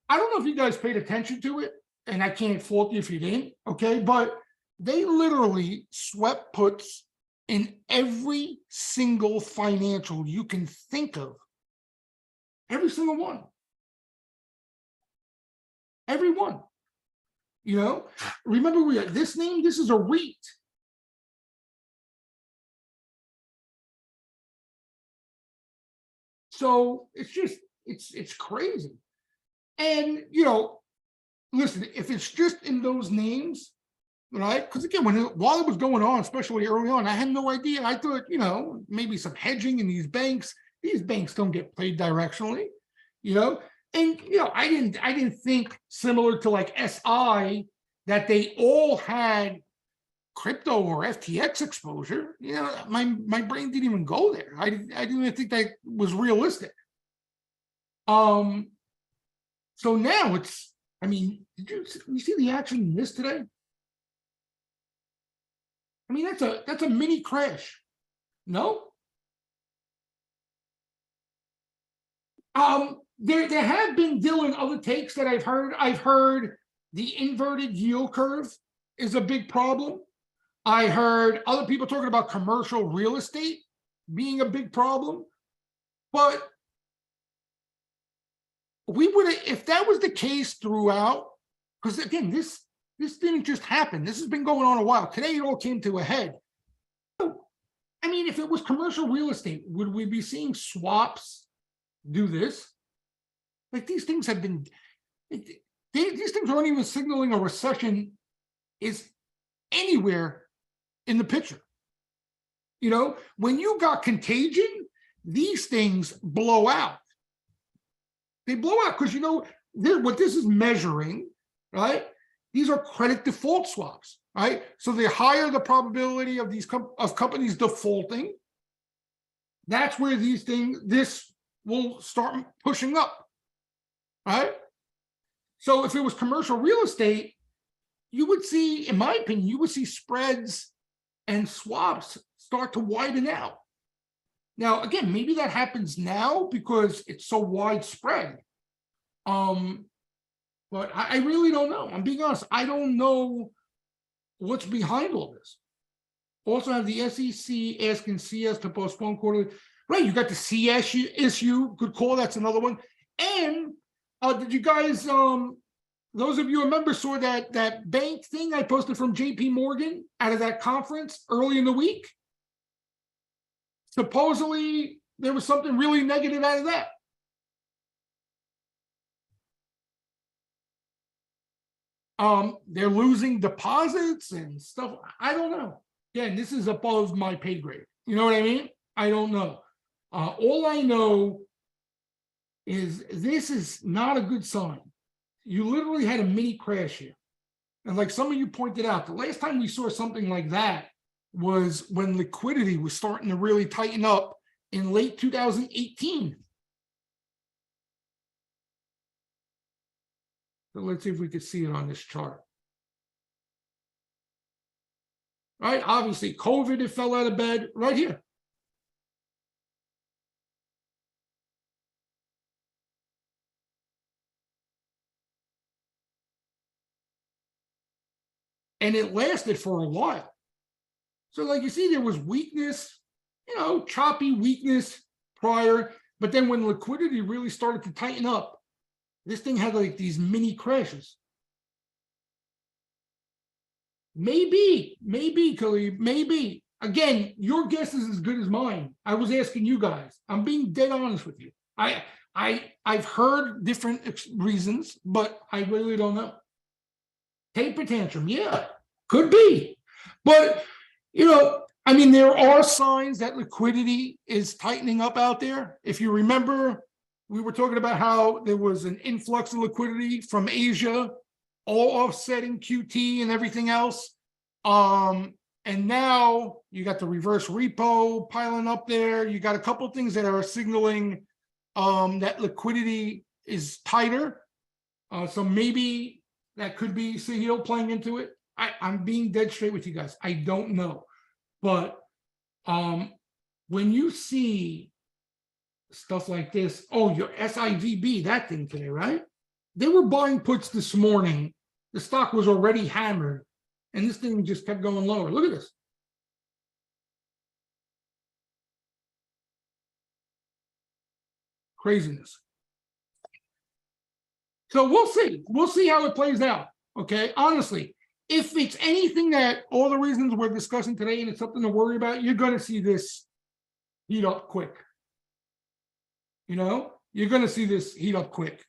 I don't know if you guys paid attention to it, and I can't fault you if you didn't, okay? But they literally swept puts in every single financial you can think of. Every single one. Every one. You know, remember we had this name, this is a REIT. So it's just, it's crazy. And, you know, listen, if it's just in those names, right? Because again, while it was going on, especially early on, I had no idea. I thought, you know, maybe some hedging in these banks. These banks don't get played directionally, you know. And you know, I didn't think, similar to like SI, that they all had crypto or FTX exposure. You know, my brain didn't even go there. I didn't even think that was realistic. So now it's, I mean, did you see the action in this today? I mean, that's a mini crash. No? There have been, Dylan, other takes that I've heard. I've heard the inverted yield curve is a big problem. I heard other people talking about commercial real estate being a big problem. But we would have, if that was the case throughout, because again, this didn't just happen. This has been going on a while. Today it all came to a head. I mean, if it was commercial real estate, would we be seeing swaps do this? Like, these things have been, these things aren't even signaling a recession is anywhere in the picture. You know, when you got contagion, these things blow out. They blow out because, you know, what this is measuring, right, These are credit default swaps, right? So the higher the probability of these companies defaulting, that's where this will start pushing up, right? So if it was commercial real estate, you would see, in my opinion, you would see spreads and swaps start to widen out. Now, again, maybe that happens now because it's so widespread. But I really don't know. I'm being honest. I don't know what's behind all this. Also have the SEC asking CS to postpone quarterly. Right, you got the CS issue. Good call. That's another one. And did you guys, those of you who remember, saw that bank thing I posted from JP Morgan out of that conference early in the week? Supposedly, there was something really negative out of that. They're losing deposits and stuff. I don't know. Again, this is above my pay grade. You know what I mean? I don't know. All I know is this is not a good sign. You literally had a mini crash here. And like some of you pointed out, the last time we saw something like that was when liquidity was starting to really tighten up in late 2018. So let's see if we could see it on this chart. Right, obviously COVID, it fell out of bed right here. And it lasted for a while. So like you see, there was weakness, choppy weakness prior, but then when liquidity really started to tighten up, this thing had like these mini crashes. Maybe, Khalid, maybe. Again, your guess is as good as mine. I was asking you guys. I'm being dead honest with you. I've heard different reasons, but I really don't know. Taper tantrum, yeah, could be. But, I mean, there are signs that liquidity is tightening up out there. If you remember, we were talking about how there was an influx of liquidity from Asia, all offsetting QT and everything else. And now you got the reverse repo piling up there. You got a couple of things that are signaling that liquidity is tighter. So maybe that could be Sahil playing into it. I'm being dead straight with you guys. I don't know. But when you see stuff like this, oh, your SIVB, that thing today, right? They were buying puts this morning. The stock was already hammered, and this thing just kept going lower. Look at this. Craziness. So we'll see. We'll see how it plays out. Okay. Honestly, if it's anything that all the reasons we're discussing today and it's something to worry about, you're going to see this heat up quick. You're going to see this heat up quick.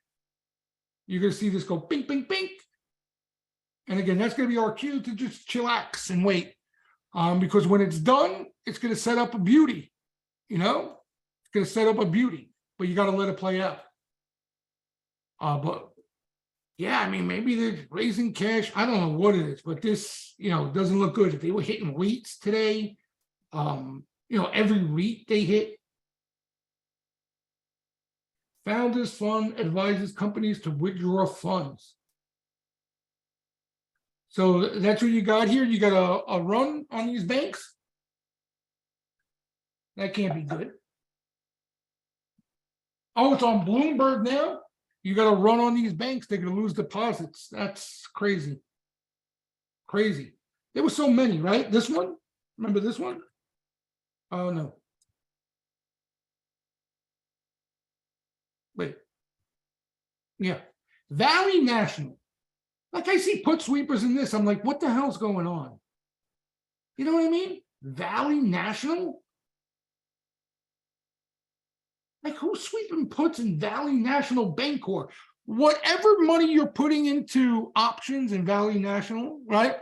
You're going to see this go pink, pink, pink. And again, that's going to be our cue to just chillax and wait. Because when it's done, it's going to set up a beauty. It's going to set up a beauty, but you got to let it play out. But yeah, I mean, maybe they're raising cash. I don't know what it is, but this, doesn't look good. If they were hitting REITs today, every REIT they hit. Founders Fund advises companies to withdraw funds. So that's what you got here. You got a run on these banks. That can't be good. Oh, it's on Bloomberg now. You got to run on these banks. They're going to lose deposits. That's crazy. Crazy. There were so many, right? This one? Remember this one? Oh, no. Wait. Yeah. Valley National. Like I see put sweepers in this. I'm like, what the hell's going on? You know what I mean? Valley National? Like who's sweeping puts in Valley National Bancorp? Whatever money you're putting into options in Valley National, right?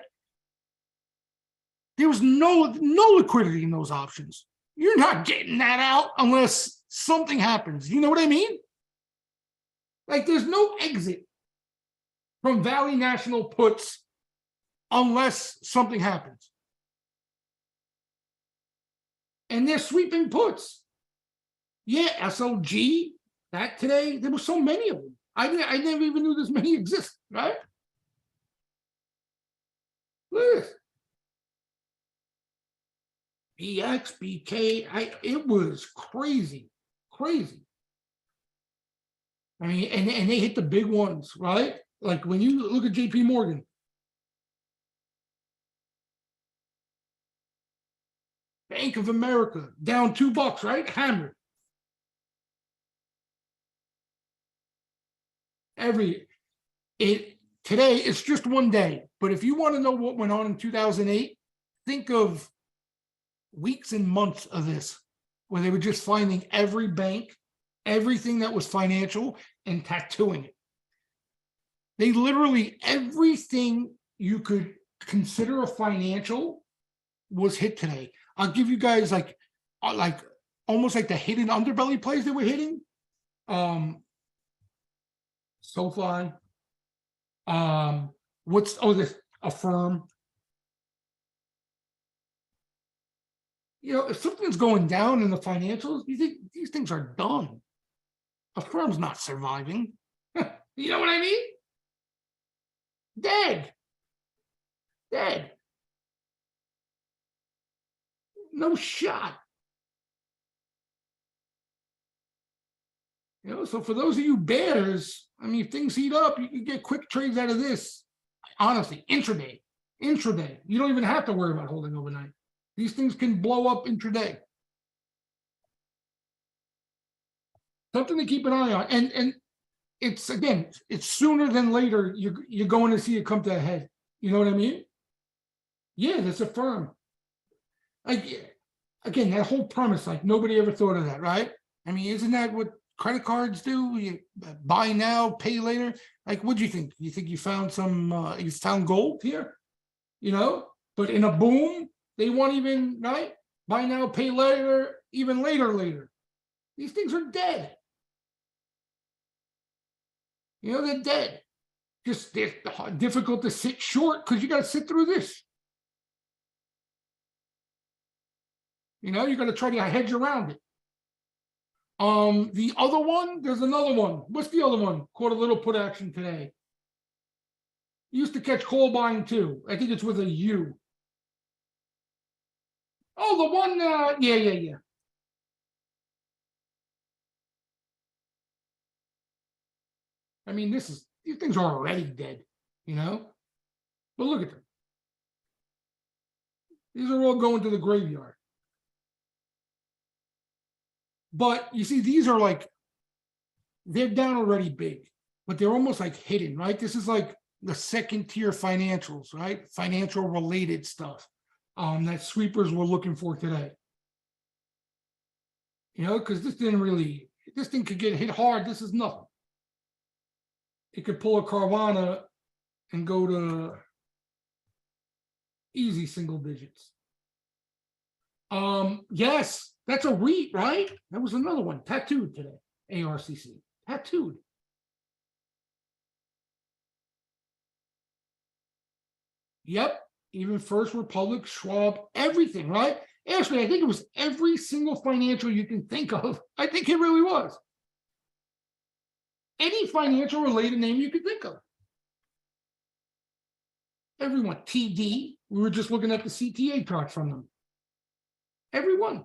There was no liquidity in those options. You're not getting that out unless something happens. You know what I mean? Like there's no exit. from Valley National puts unless something happens. And they're sweeping puts. Yeah, SLG, that today, there were so many of them. I never even knew this many exist, right? Look at this. BX, BK, it was crazy, crazy. I mean, and they hit the big ones, right? Like when you look at JP Morgan. Bank of America, down $2, right? Hammered. Today, it's just one day. But if you want to know what went on in 2008, think of weeks and months of this, where they were just finding every bank, everything that was financial, and tattooing it. They literally, everything you could consider a financial was hit today. I'll give you guys like almost like the hidden underbelly plays they were hitting. SoFi. This Affirm. You know, if something's going down in the financials, you think these things are done. Affirm's not surviving. You know what I mean? Dead. Dead. No shot. You know, so for those of you bears, I mean, if things heat up, you can get quick trades out of this. Honestly, intraday. Intraday. You don't even have to worry about holding overnight. These things can blow up intraday. Something to keep an eye on. And it's, again, it's sooner than later you're going to see it come to a head. You know what I mean? Yeah, that's Affirm. Like, again, that whole premise, like nobody ever thought of that, right? I mean, isn't that what credit cards do? You buy now, pay later. Like, what'd you think? You think you found some, you found gold here? You know, but in a boom, they won't even, right? Buy now, pay later, even later. These things are dead. You know, they're dead. Just they're difficult to sit short because you got to sit through this. You know, you got to try to hedge around it. The other one, there's another one. What's the other one? Caught a little put action today. Used to catch call buying too. I think it's with a U. Oh, the one, yeah. I mean, these things are already dead, you know? But look at them. These are all going to the graveyard. But you see, these are like, they're down already big, but they're almost like hidden, right? This is like the second tier financials, right? Financial related stuff that sweepers were looking for today. You know, because this thing could get hit hard. This is nothing. It could pull a Carvana and go to easy single digits. Yes, that's a REIT, right? That was another one, tattooed today. ARCC, tattooed. Yep, even First Republic, Schwab, everything, right? Actually, I think it was every single financial you can think of. I think it really was. Any financial related name you could think of. Everyone, TD, we were just looking at the CTA charts from them. Everyone.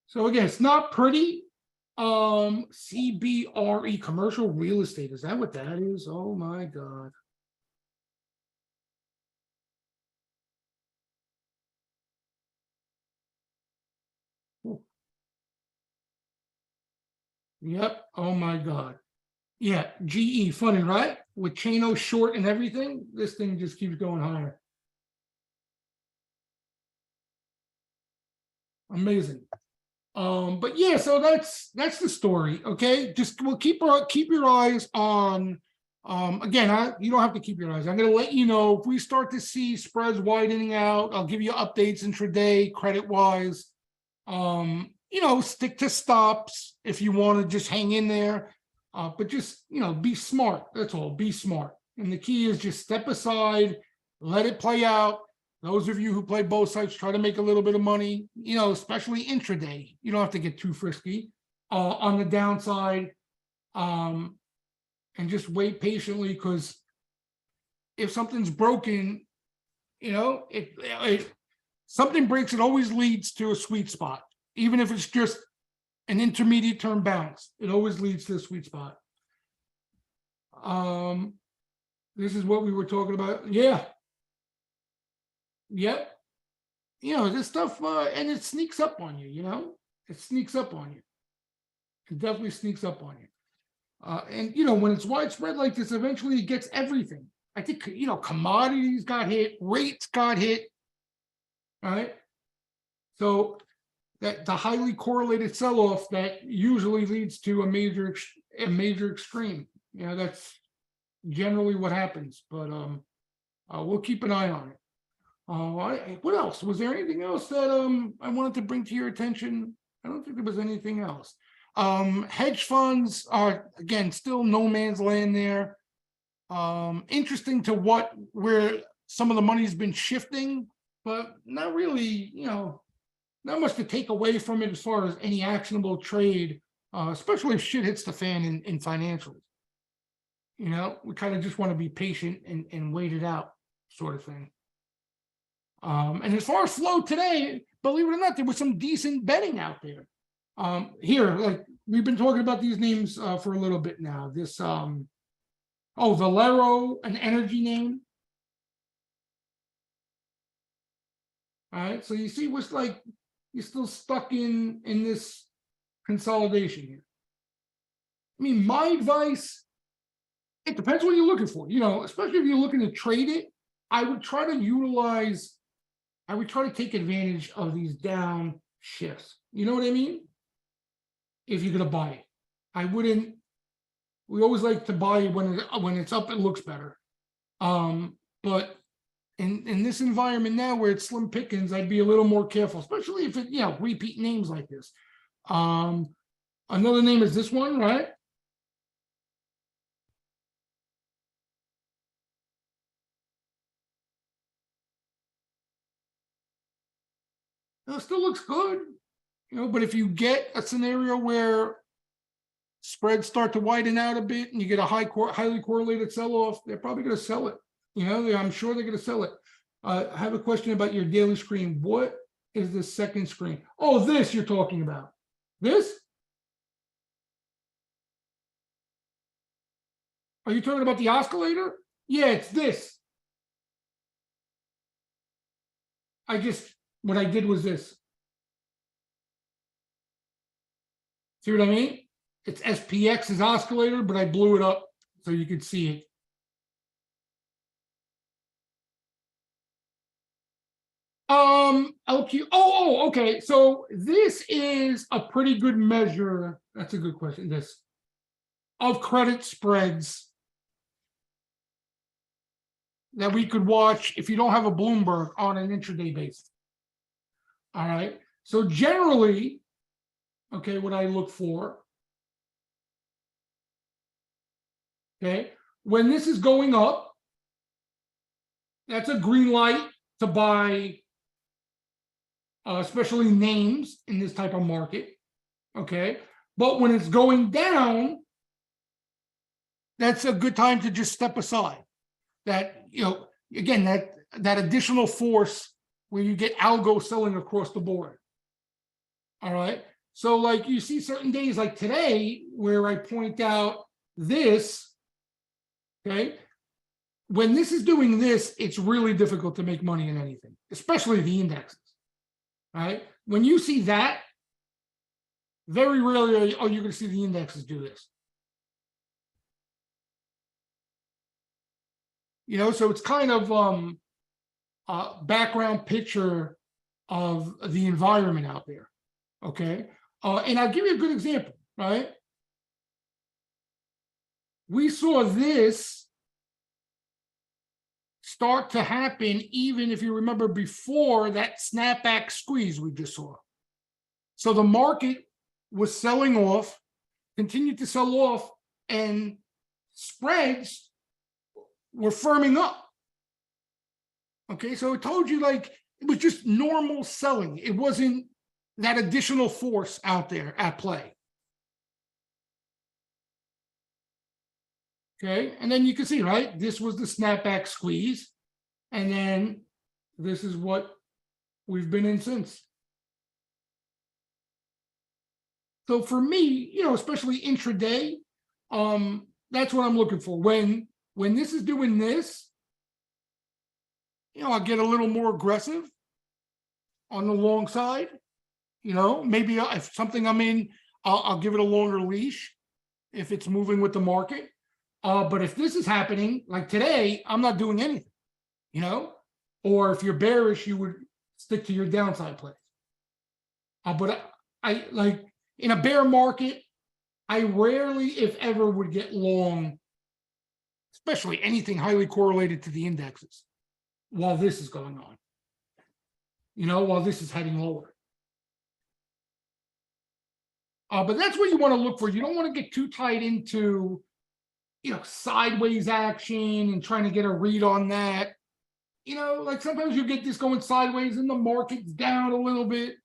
So again, it's not pretty. CBRE, commercial real estate. Is that what that is? Oh my God. Ooh. Yep. Oh my God. Yeah. GE, funny, right? With Chano short and everything, this thing just keeps going higher. Amazing. But yeah, so that's the story. Okay, just we'll keep your eyes on. Again, you don't have to keep your eyes. I'm going to let you know if we start to see spreads widening out. I'll give you updates intraday, credit wise. Stick to stops if you want to just hang in there. But just, be smart. That's all. Be smart. And the key is just step aside, let it play out. Those of you who play both sides, try to make a little bit of money, especially intraday. You don't have to get too frisky on the downside. And just wait patiently, because if something's broken, something breaks, it always leads to a sweet spot. Even if it's just an intermediate term bounce, it always leads to a sweet spot. This is what we were talking about. Yeah. Yep. This stuff, and it sneaks up on you, it sneaks up on you. It definitely sneaks up on you. And when it's widespread like this, eventually it gets everything. I think, commodities got hit, rates got hit, right? So that the highly correlated sell-off that usually leads to a major extreme. That's generally what happens, but we'll keep an eye on it. What else? Was there anything else that I wanted to bring to your attention? I don't think there was anything else. Hedge funds are, again, still no man's land there. Interesting to where some of the money's been shifting, but not really, not much to take away from it as far as any actionable trade, especially if shit hits the fan in financials. We kind of just want to be patient and wait it out, sort of thing. And as far as flow today, believe it or not, there was some decent betting out there. Here, like we've been talking about these names for a little bit now. This Valero, an energy name. All right, so you see what's like, you're still stuck in this consolidation here. I mean, my advice, it depends what you're looking for, especially if you're looking to trade it. I would try to take advantage of these down shifts. You know what I mean? If you're gonna buy it, we always like to buy when it's up, it looks better. But in this environment now where it's slim pickings, I'd be a little more careful, especially if it, repeat names like this. Another name is this one, right? It still looks good, but if you get a scenario where spreads start to widen out a bit and you get a highly correlated sell-off, they're probably going to sell it. I'm sure they're going to sell it. I have a question about your daily screen. What is the second screen? Oh, this you're talking about. This? Are you talking about the oscillator? Yeah, it's this. What I did was this. See what I mean? It's SPX's oscillator, but I blew it up so you could see it. LQ. Oh, okay. So this is a pretty good measure. That's a good question. This of credit spreads that we could watch if you don't have a Bloomberg on an intraday basis. All right. So generally, okay, what I look for. Okay, when this is going up, that's a green light to buy, especially names in this type of market. Okay, but when it's going down, that's a good time to just step aside. That, again, that additional force where you get algo selling across the board. All right, so like you see certain days like today where I point out this. Okay, when this is doing this, it's really difficult to make money in anything, especially the indexes. Right? When you see that, very rarely are you going to see the indexes do this. So it's kind of a background picture of the environment out there. Okay, and I'll give you a good example. Right? We saw this start to happen, even if you remember before that snapback squeeze we just saw. So the market was selling off, continued to sell off, and spreads were firming up. Okay, so it told you like it was just normal selling. It wasn't that additional force out there at play. Okay, and then you can see, right, this was the snapback squeeze, and then this is what we've been in since. So for me, especially intraday, that's what I'm looking for. When this is doing this, I'll get a little more aggressive on the long side. Maybe if something I'm in, I'll give it a longer leash if it's moving with the market. But if this is happening, like today, I'm not doing anything, or if you're bearish, you would stick to your downside plays. But I like in a bear market, I rarely, if ever, would get long, especially anything highly correlated to the indexes while this is going on, while this is heading lower. But that's what you want to look for. You don't want to get too tied into, sideways action and trying to get a read on that. Like sometimes you get this going sideways and the market's down a little bit,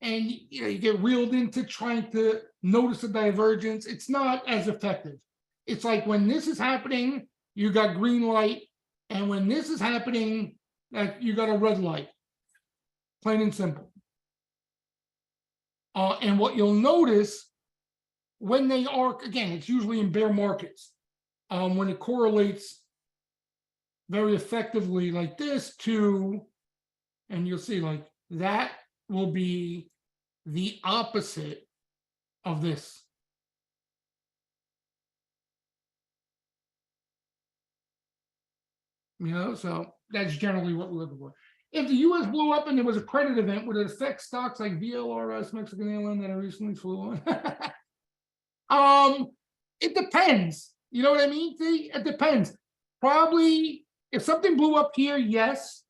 and you get reeled into trying to notice a divergence. It's not as effective. It's like when this is happening, you got green light, and when this is happening, you got a red light. Plain and simple. And what you'll notice when they are, again, it's usually in bear markets, when it correlates very effectively like this to, and you'll see like that will be the opposite of this. So that's generally what we're looking for. If the U.S. blew up and there was a credit event, would it affect stocks like VLRS, Mexican Airline that I recently flew on? It depends. You know what I mean? See, it depends. Probably if something blew up here, yes,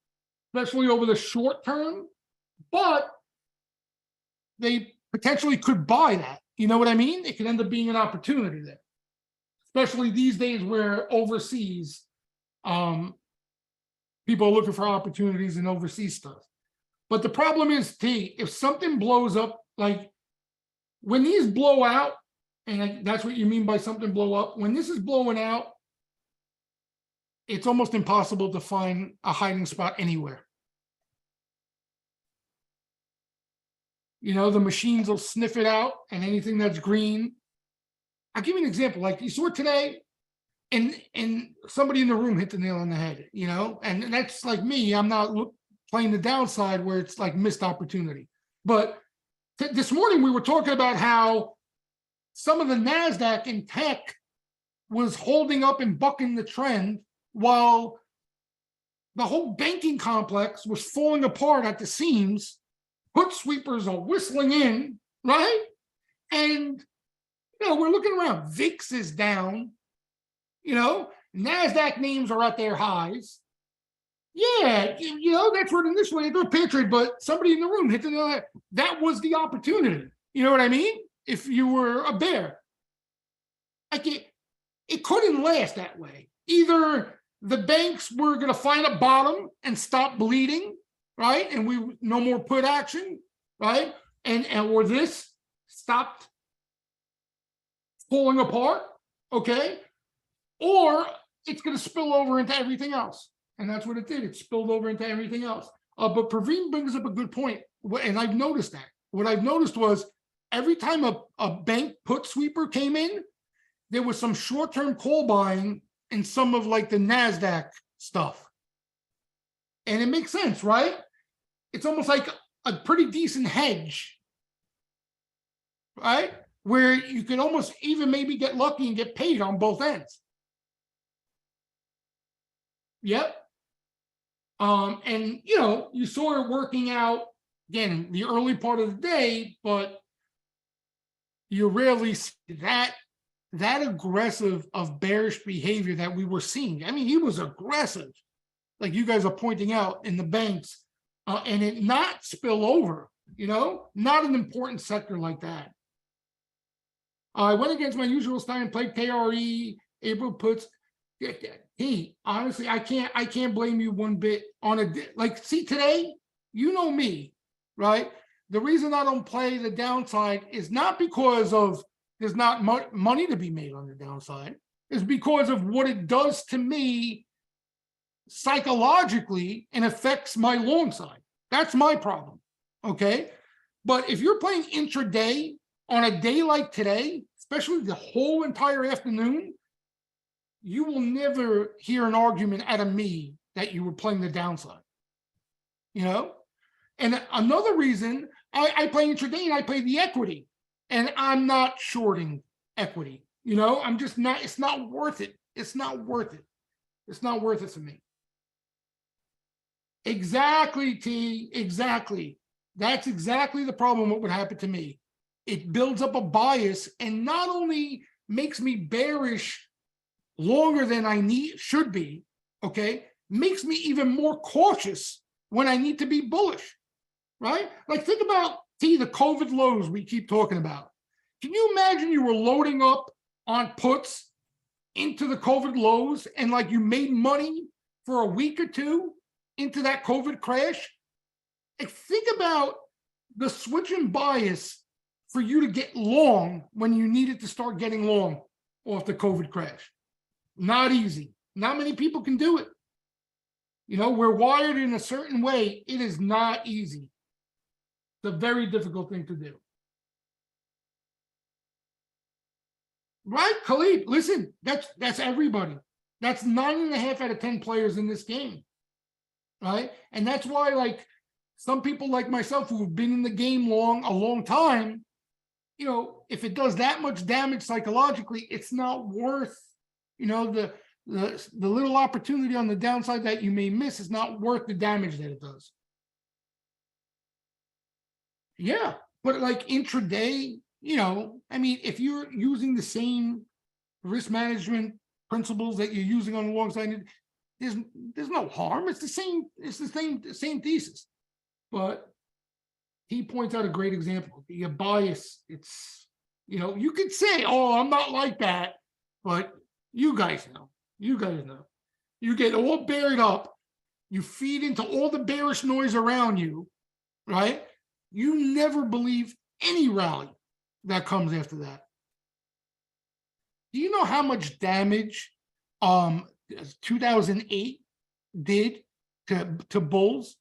especially over the short term, but they potentially could buy that. You know what I mean? It could end up being an opportunity there, especially these days where overseas, people are looking for opportunities in overseas stuff. But the problem is, if something blows up, like when these blow out, and that's what you mean by something blow up, when this is blowing out, it's almost impossible to find a hiding spot anywhere. The machines will sniff it out, and anything that's green. I'll give you an example. Like you saw today, and somebody in the room hit the nail on the head, and that's like me. I'm not playing the downside where it's like missed opportunity. But this morning we were talking about how some of the NASDAQ in tech was holding up and bucking the trend while the whole banking complex was falling apart at the seams. Put sweepers are whistling in, right? And, we're looking around. VIX is down. NASDAQ names are at their highs. Yeah, that's what initially I thought Patriot, but somebody in the room hit the nail. That was the opportunity. You know what I mean? If you were a bear. Like it couldn't last that way. Either the banks were going to find a bottom and stop bleeding, right? And we no more put action, right? And or this stopped falling apart, okay? Or it's going to spill over into everything else. And that's what it did. It spilled over into everything else. But Praveen brings up a good point. And I've noticed that. What I've noticed was every time a bank put sweeper came in, there was some short-term call buying in some of like the NASDAQ stuff. And it makes sense, right? It's almost like a pretty decent hedge, right? Where you can almost even maybe get lucky and get paid on both ends. Yep. And you saw it working out again the early part of the day, but you rarely see that aggressive of bearish behavior that we were seeing. I mean, he was aggressive, like you guys are pointing out in the banks, and it not spill over. not an important sector like that. I went against my usual style and played KRE, April puts. Hey, honestly, I can't blame you one bit on see today, you know me, right? The reason I don't play the downside is not because of there's not money to be made on the downside, is because of what it does to me psychologically and affects my long side. That's my problem. Okay. But if you're playing intraday on a day like today, especially the whole entire afternoon, you will never hear an argument out of me that you were playing the downside. And another reason I play intraday and I play the equity, and I'm not shorting equity. I'm just not, it's not worth it. It's not worth it. It's not worth it for me. Exactly, T. Exactly. That's exactly the problem. What would happen to me? It builds up a bias and not only makes me bearish longer than I should be, okay, makes me even more cautious when I need to be bullish, right? Like think about the COVID lows we keep talking about. Can you imagine you were loading up on puts into the COVID lows and like you made money for a week or two into that COVID crash? Like think about the switch in bias for you to get long when you needed to start getting long off the COVID crash. Not easy. Not many people can do it. We're wired in a certain way. It is not easy. It's a very difficult thing to do. Right, Khalid? Listen, that's everybody. That's 9.5 out of 10 players in this game. Right? And that's why, like, some people like myself who've been in the game a long time, if it does that much damage psychologically, it's not worth, the little opportunity on the downside that you may miss is not worth the damage that it does. Yeah, but like intraday, if you're using the same risk management principles that you're using on the long side, there's no harm. It's the same thesis. But he points out a great example. The bias, it's, you could say, oh, I'm not like that, but you guys know. You guys know. You get all buried up. You feed into all the bearish noise around you, right? You never believe any rally that comes after that. Do you know how much damage 2008 did to bulls?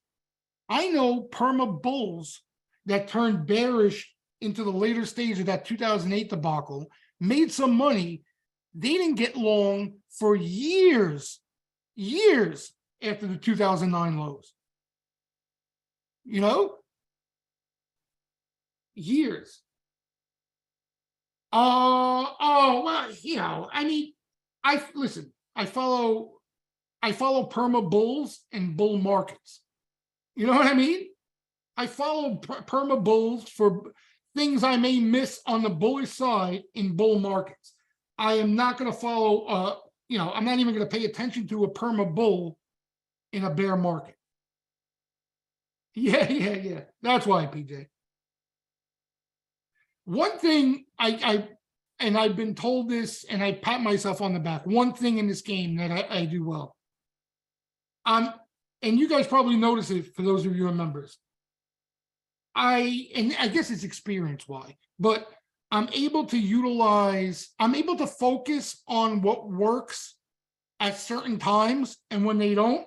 I know perma bulls that turned bearish into the later stage of that 2008 debacle, made some money. They didn't get long for years after the 2009 lows. Years. Well, I mean, I follow perma bulls and bull markets. You know what I mean? I follow perma bulls for things I may miss on the bullish side in bull markets. I am not going to follow, I'm not even going to pay attention to a perma bull in a bear market. Yeah. That's why, PJ. One thing and I've been told this, and I pat myself on the back. One thing in this game that I do well. And you guys probably notice it for those of you who are members. And I guess it's experience why, but I'm able to focus on what works at certain times, and when they don't,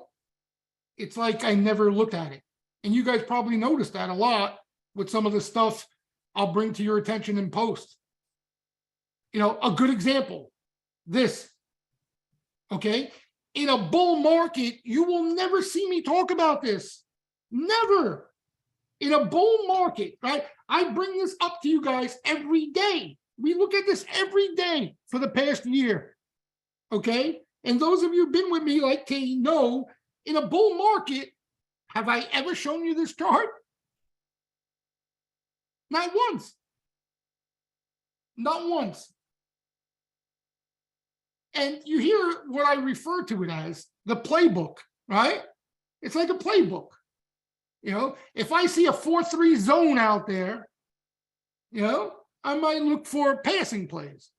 it's like I never looked at it. And you guys probably noticed that a lot with some of the stuff I'll bring to your attention in post. A good example, this, okay? In a bull market, you will never see me talk about this. Never. In a bull market, right? I bring this up to you guys every day. We look at this every day for the past year, okay? And those of you who've been with me like T know, in a bull market, have I ever shown you this chart? Not once. Not once. And you hear what I refer to it as, the playbook, right? It's like a playbook. If I see a 4-3 zone out there, I might look for passing plays.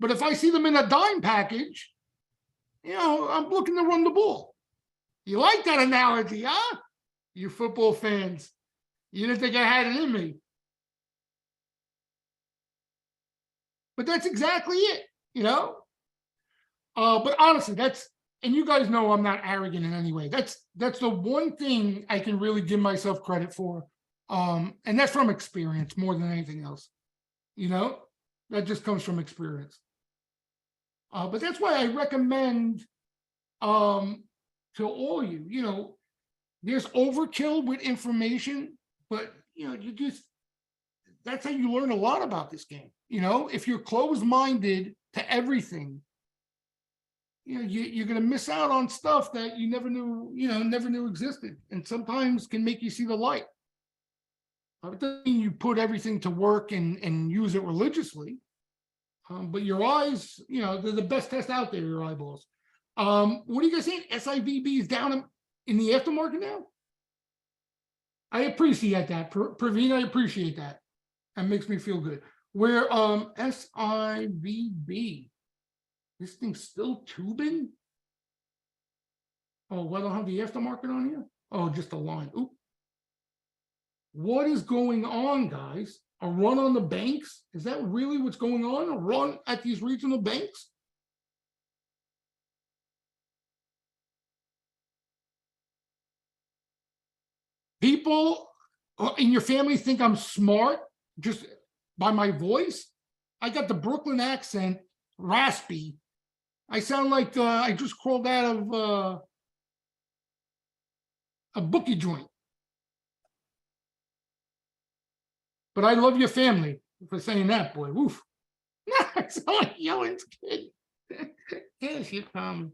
But if I see them in a dime package, I'm looking to run the ball. You like that analogy, huh? You football fans. You didn't think I had it in me. But that's exactly it, But honestly, and you guys know I'm not arrogant in any way. That's the one thing I can really give myself credit for. And that's from experience more than anything else. That just comes from experience. But that's why I recommend to all you, there's overkill with information, but that's how you learn a lot about this game. If you're closed-minded to everything, you're going to miss out on stuff that you never knew existed, and sometimes can make you see the light. It doesn't mean you put everything to work and use it religiously, but your eyes, they're the best test out there, your eyeballs. What are you guys saying? SIVB is down in the aftermarket now? I appreciate that. Praveen, I appreciate that. That makes me feel good. Where SIVB, this thing's still tubing? Oh, well, I don't have the aftermarket on here? Oh, just a line. Oop. What is going on, guys? A run on the banks? Is that really what's going on? A run at these regional banks? People in your family think I'm smart just by my voice. I got the Brooklyn accent, raspy. I sound like I just crawled out of a bookie joint. But I love your family for saying that, boy. Woof. I sound like Yellen's kid. Here she comes.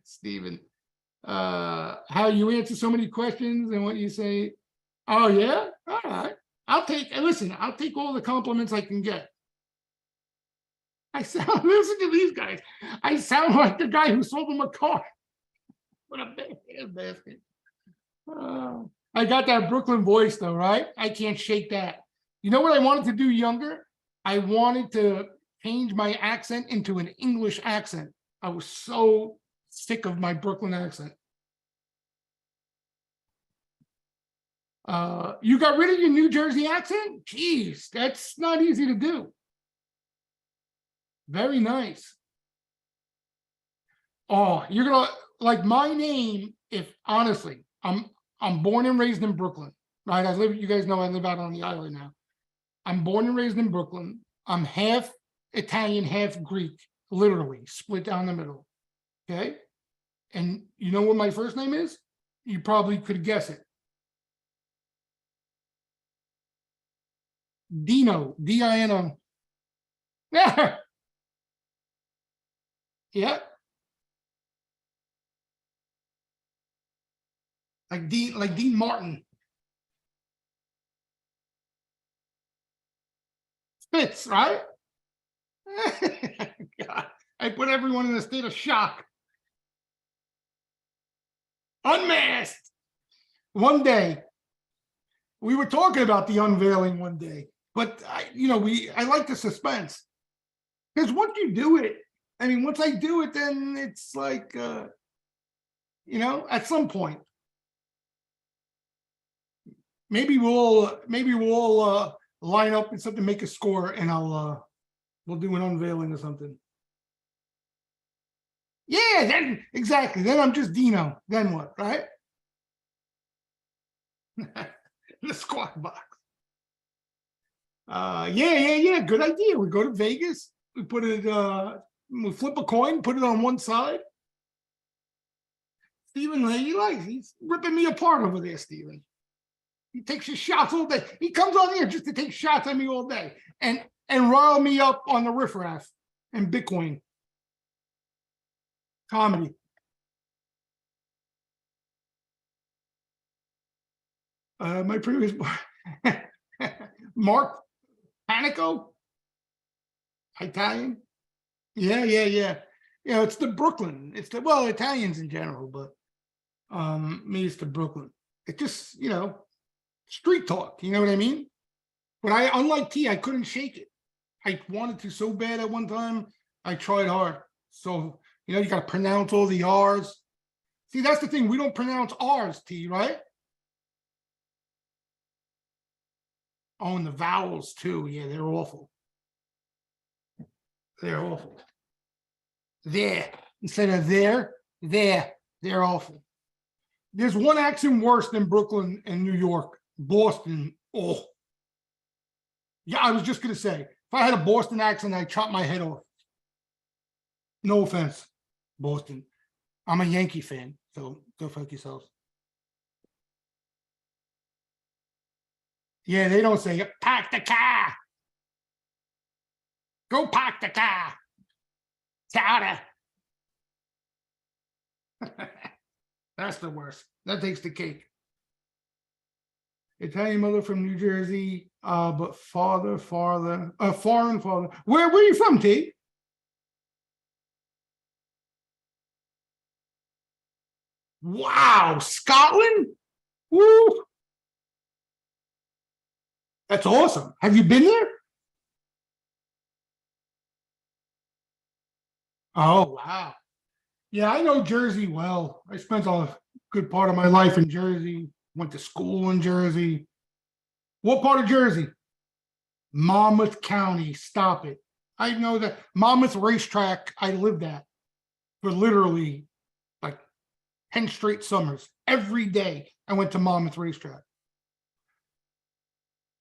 Stephen, how you answer so many questions and what you say. Oh, yeah? All right. I'll take all the compliments I can get. Listen to these guys. I sound like the guy who sold them a car. What a bad basket. I got that Brooklyn voice though, right? I can't shake that. You know what I wanted to do younger? I wanted to change my accent into an English accent. I was so sick of my Brooklyn accent. You got rid of your New Jersey accent? Jeez, that's not easy to do. Very nice. Oh, you're gonna like my name. If honestly, I'm born and raised in Brooklyn, right? You guys know I live out on the island now. I'm born and raised in Brooklyn. I'm half Italian, half Greek, literally split down the middle. Okay. And you know what my first name is? You probably could guess it. Dino, D-I-N-O. Yeah. Yeah. Like Dean Martin. Fits, right? God, I put everyone in a state of shock. Unmasked. One day, we were talking about the unveiling one day, but I like the suspense because once you do it, once I do it, then it's like, at some point, maybe we'll all line up and something, make a score, and we'll do an unveiling or something. Yeah, then exactly. Then I'm just Dino. Then what, right? The squat box. Yeah. Good idea. We go to Vegas. We put it. We flip a coin, put it on one side. Stephen, he's ripping me apart over there, Stephen. He takes his shots all day. He comes on here just to take shots at me all day and rile me up on the riffraff and Bitcoin. Comedy. My previous Mark Panico, Italian. Yeah. You know, it's the Brooklyn. It's the, well, Italians in general, but me, it's the Brooklyn. It just, you know, street talk. You know what I mean? But I, unlike T, I couldn't shake it. I wanted to so bad at one time. I tried hard. So, you know, you got to pronounce all the R's. See, that's the thing. We don't pronounce R's, T, right? Oh, and the vowels too. Yeah, they're awful. They're awful. There. Instead of there, they're awful. There's one accent worse than Brooklyn and New York. Boston. Oh. Yeah, I was just going to say, if I had a Boston accent, I'd chop my head off. No offense, Boston. I'm a Yankee fan, so go fuck yourselves. Yeah, they don't say, park the car. Go park the car. Chowder. That's the worst. That takes the cake. Italian mother from New Jersey, but foreign father. Where are you from, T? Wow, Scotland? Woo! That's awesome. Have you been there? Oh, wow. Yeah, I know Jersey well. I spent a good part of my life in Jersey, went to school in Jersey. What part of Jersey? Monmouth County. Stop it. I know that Monmouth Racetrack, I lived at for literally like 10 straight summers. Every day I went to Monmouth Racetrack.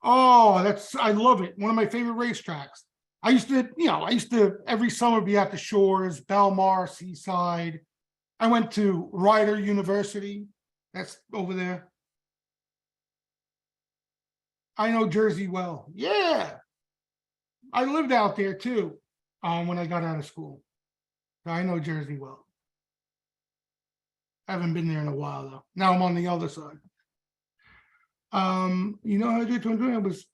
Oh, I love it. One of my favorite racetracks. I used to every summer be at the shores, Belmar, Seaside. I went to Rider University. That's over there. I know Jersey well. Yeah. I lived out there too when I got out of school. So I know Jersey well. I haven't been there in a while though. Now I'm on the other side. You know how I did 2020? I was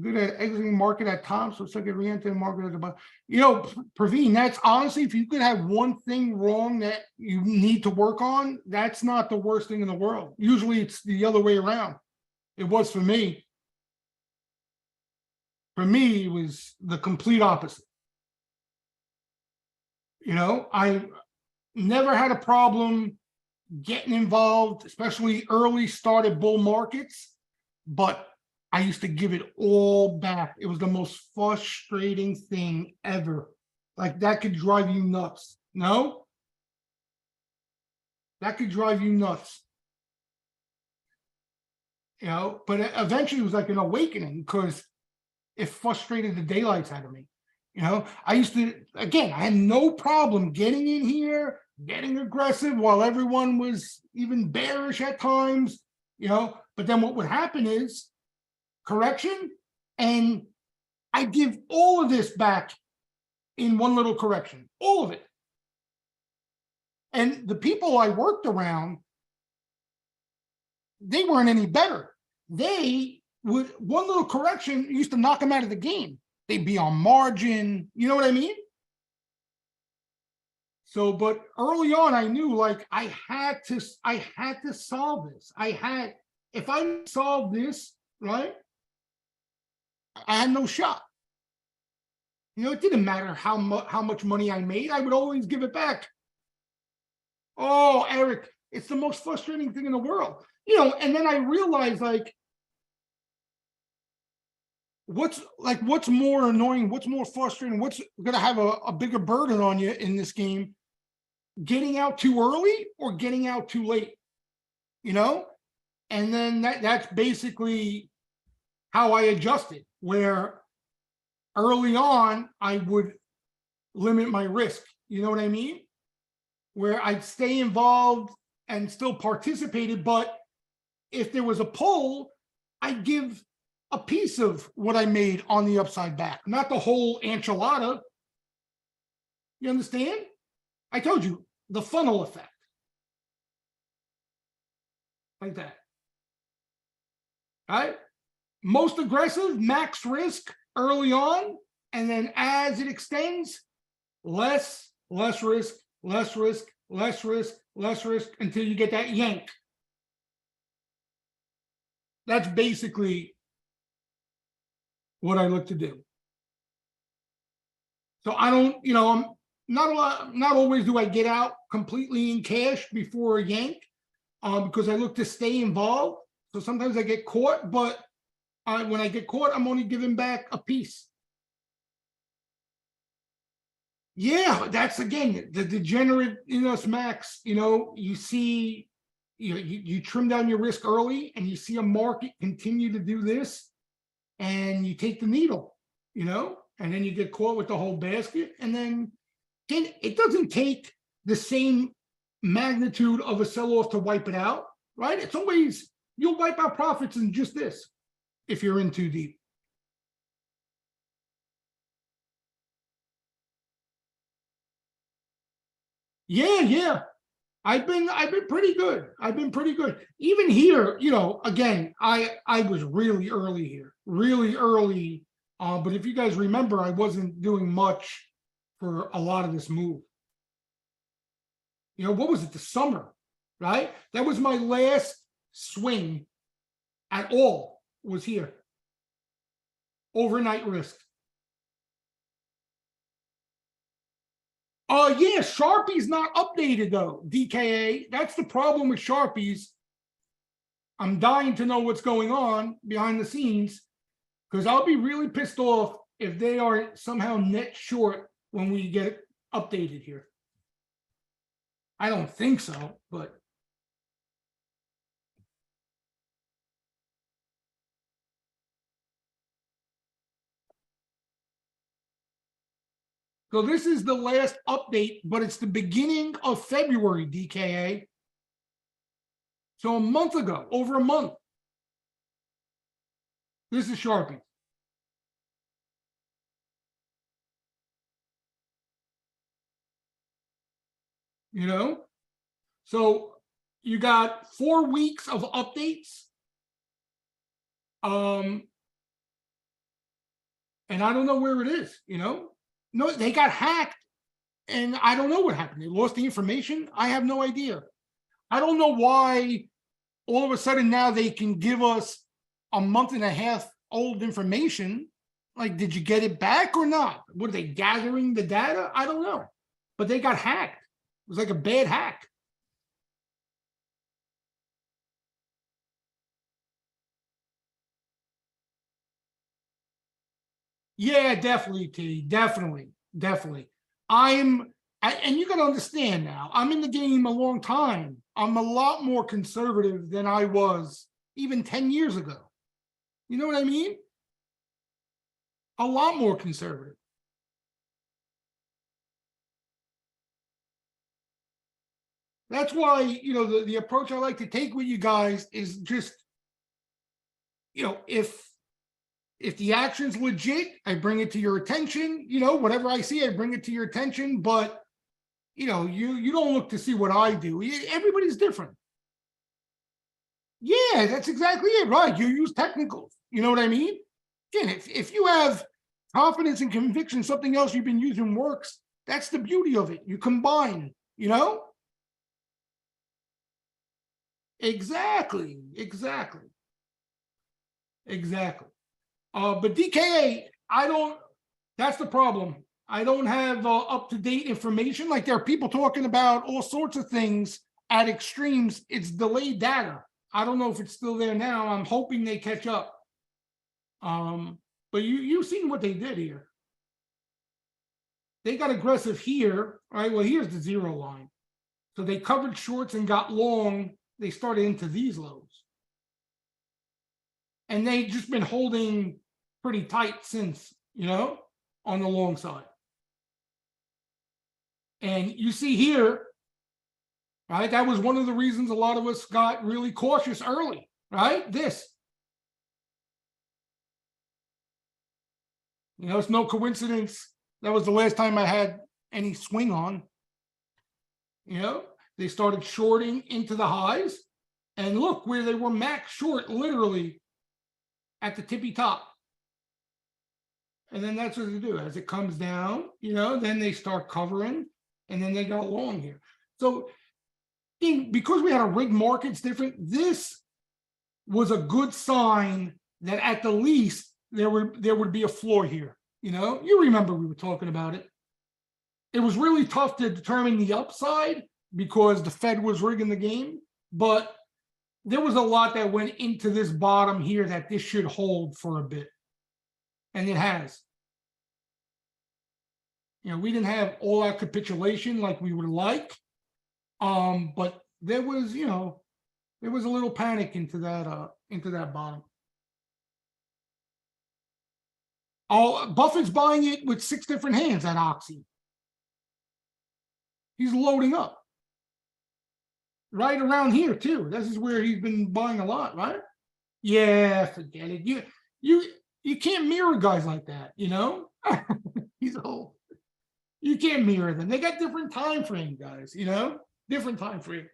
good at exiting market at times, so it's like a re-enter market at the, you know, Praveen, that's honestly, if you could have one thing wrong that you need to work on, that's not the worst thing in the world. Usually it's the other way around. It was for me. For me, it was the complete opposite. You know, I never had a problem getting involved, especially early started bull markets, but I used to give it all back. It was the most frustrating thing ever. Like that could drive you nuts. No? That could drive you nuts. You know, but eventually it was like an awakening because it frustrated the daylights out of me. You know, I used to, again, I had no problem getting in here, getting aggressive while everyone was even bearish at times, you know, but then what would happen is correction, and I give all of this back in one little correction, all of it. And the people I worked around, they weren't any better. They would, one little correction used to knock them out of the game. They'd be on margin, you know what I mean? So, but early on, I knew like I had to solve this. If I solved this, right, I had no shot. You know, it didn't matter how much money I made. I would always give it back. Oh, Eric, it's the most frustrating thing in the world. You know, and then I realized like, what's more annoying, what's more frustrating, what's going to have a bigger burden on you in this game, getting out too early or getting out too late, you know? And then that's basically how I adjusted, where early on I would limit my risk, you know what I mean? Where I'd stay involved and still participated, but if there was a pull, I'd give a piece of what I made on the upside back, not the whole enchilada. You understand? I told you, the funnel effect. Like that. All right? Most aggressive, max risk early on, and then as it extends, less less risk, less risk, less risk, less risk, until you get that yank. That's basically what I look to do. So I don't, I'm not a lot, not always do I get out completely in cash before a yank, because I look to stay involved. So sometimes I get caught, but when I get caught, I'm only giving back a piece. Yeah, that's again the degenerate in us, Max. You see, you trim down your risk early, and you see a market continue to do this, and you take the needle, and then you get caught with the whole basket, and then it doesn't take the same magnitude of a sell-off to wipe it out, right? It's always, you'll wipe out profits in just this if you're in too deep. Yeah. I've been pretty good. I've been pretty good. Even here, again, I was really early here, really early. But if you guys remember, I wasn't doing much for a lot of this move. What was it? The summer, right? That was my last swing at all, was here. Overnight risk. Yeah, Sharpie's not updated though, DKA. That's the problem with Sharpies. I'm dying to know what's going on behind the scenes, because I'll be really pissed off if they are somehow net short when we get updated here. I don't think so, but so this is the last update, but it's the beginning of February, DKA. So a month ago, over a month. This is Sharpie. So you got 4 weeks of updates. And I don't know where it is, No, they got hacked, and I don't know what happened. They lost the information. I have no idea. I don't know why all of a sudden now they can give us a month and a half old information. Like, did you get it back or not? Were they gathering the data? I don't know. But they got hacked. It was like a bad hack. Yeah, definitely, T. Definitely. And you got to understand now, I'm in the game a long time. I'm a lot more conservative than I was even 10 years ago. You know what I mean? A lot more conservative. That's why, the approach I like to take with you guys is just, if the action's legit, I bring it to your attention. Whatever I see, I bring it to your attention. But you don't look to see what I do. Everybody's different. Yeah, that's exactly it, right? You use technicals. You know what I mean? Again, if you have confidence and conviction, something else you've been using works, that's the beauty of it. You combine, Exactly. But DKA, that's the problem. I don't have up-to-date information. Like, there are people talking about all sorts of things at extremes. It's delayed data. I don't know if it's still there now. I'm hoping they catch up. But you've seen what they did here. They got aggressive here. All right, well, here's the zero line. So they covered shorts and got long. They started into these lows. And they've just been holding pretty tight since, on the long side. And you see here, right, that was one of the reasons a lot of us got really cautious early, right? This. It's no coincidence that was the last time I had any swing on. They started shorting into the highs. And look where they were max short, literally at the tippy top. And then that's what they do. As it comes down, then they start covering. and then they got long here. So because we had a rigged market, it's different. This was a good sign that at the least there would be a floor here. You remember we were talking about it. It was really tough to determine the upside because the Fed was rigging the game, but there was a lot that went into this bottom here that this should hold for a bit, and it has. We didn't have all our capitulation like we would like, but there was, there was a little panic into that bottom. Buffett's buying it with 6 different hands at Oxy. He's loading up. Right around here too. This is where he's been buying a lot, right? Yeah, forget it. You can't mirror guys like that, He's old. You can't mirror them. They got different time frame, guys, different time frames.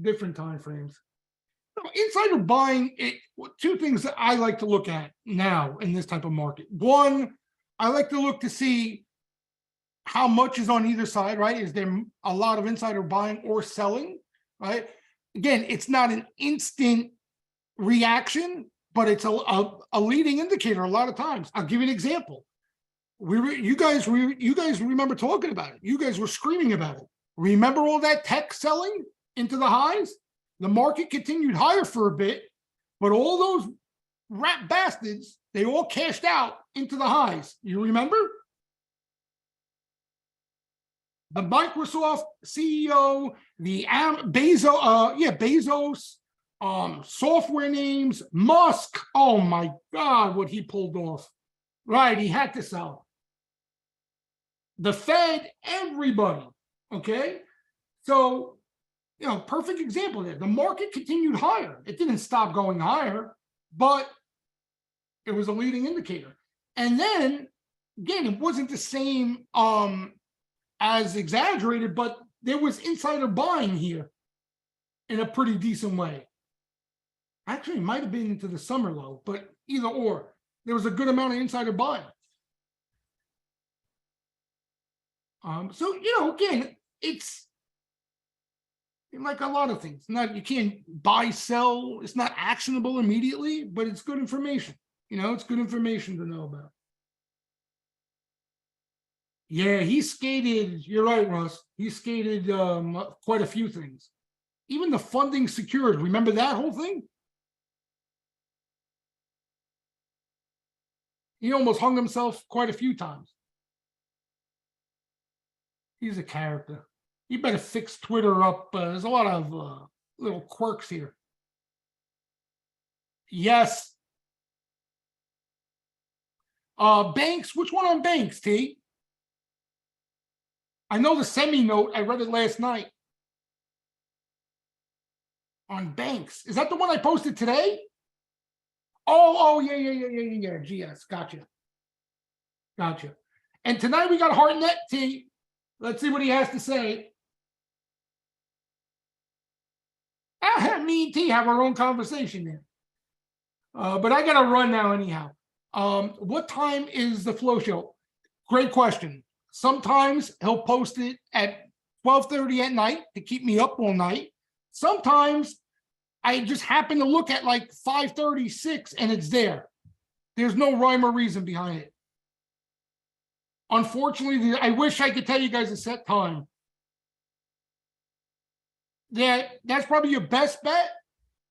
Different time frames. Insider buying, 2 things that I like to look at now in this type of market. One, I like to look to see how much is on either side, right? Is there a lot of insider buying or selling, right? Again, it's not an instant reaction, but it's a leading indicator a lot of times. I'll give you an example. You guys remember talking about it. You guys were screaming about it. Remember all that tech selling into the highs? The market continued higher for a bit, but all those rat bastards, they all cashed out into the highs. You remember? The Microsoft CEO, the Bezos, software names, Musk. Oh my God, what he pulled off. Right, he had to sell. The Fed, everybody. Okay, so perfect example there. The market continued higher. It didn't stop going higher, but it was a leading indicator. And then again, it wasn't the same as exaggerated, but there was insider buying here in a pretty decent way. Actually, it might have been into the summer low, but either or, there was a good amount of insider buying. So again, it's like a lot of things. You can't buy, sell. It's not actionable immediately, but it's good information. It's good information to know about. Yeah, he skated. You're right, Russ. He skated quite a few things. Even the funding secured. Remember that whole thing? He almost hung himself quite a few times. He's a character. You better fix Twitter up. There's a lot of little quirks here. Yes. Banks. Which one on Banks, T? I know the semi-note. I read it last night. On Banks. Is that the one I posted today? Oh, yeah. GS. Gotcha. And tonight we got Hartnett, T. Let's see what he has to say. Me and T have our own conversation there. But I got to run now anyhow. What time is the flow show? Great question. Sometimes he'll post it at 12:30 at night to keep me up all night. Sometimes I just happen to look at like 5:36 and it's there. There's no rhyme or reason behind it. Unfortunately, I wish I could tell you guys a set time. That's probably your best bet.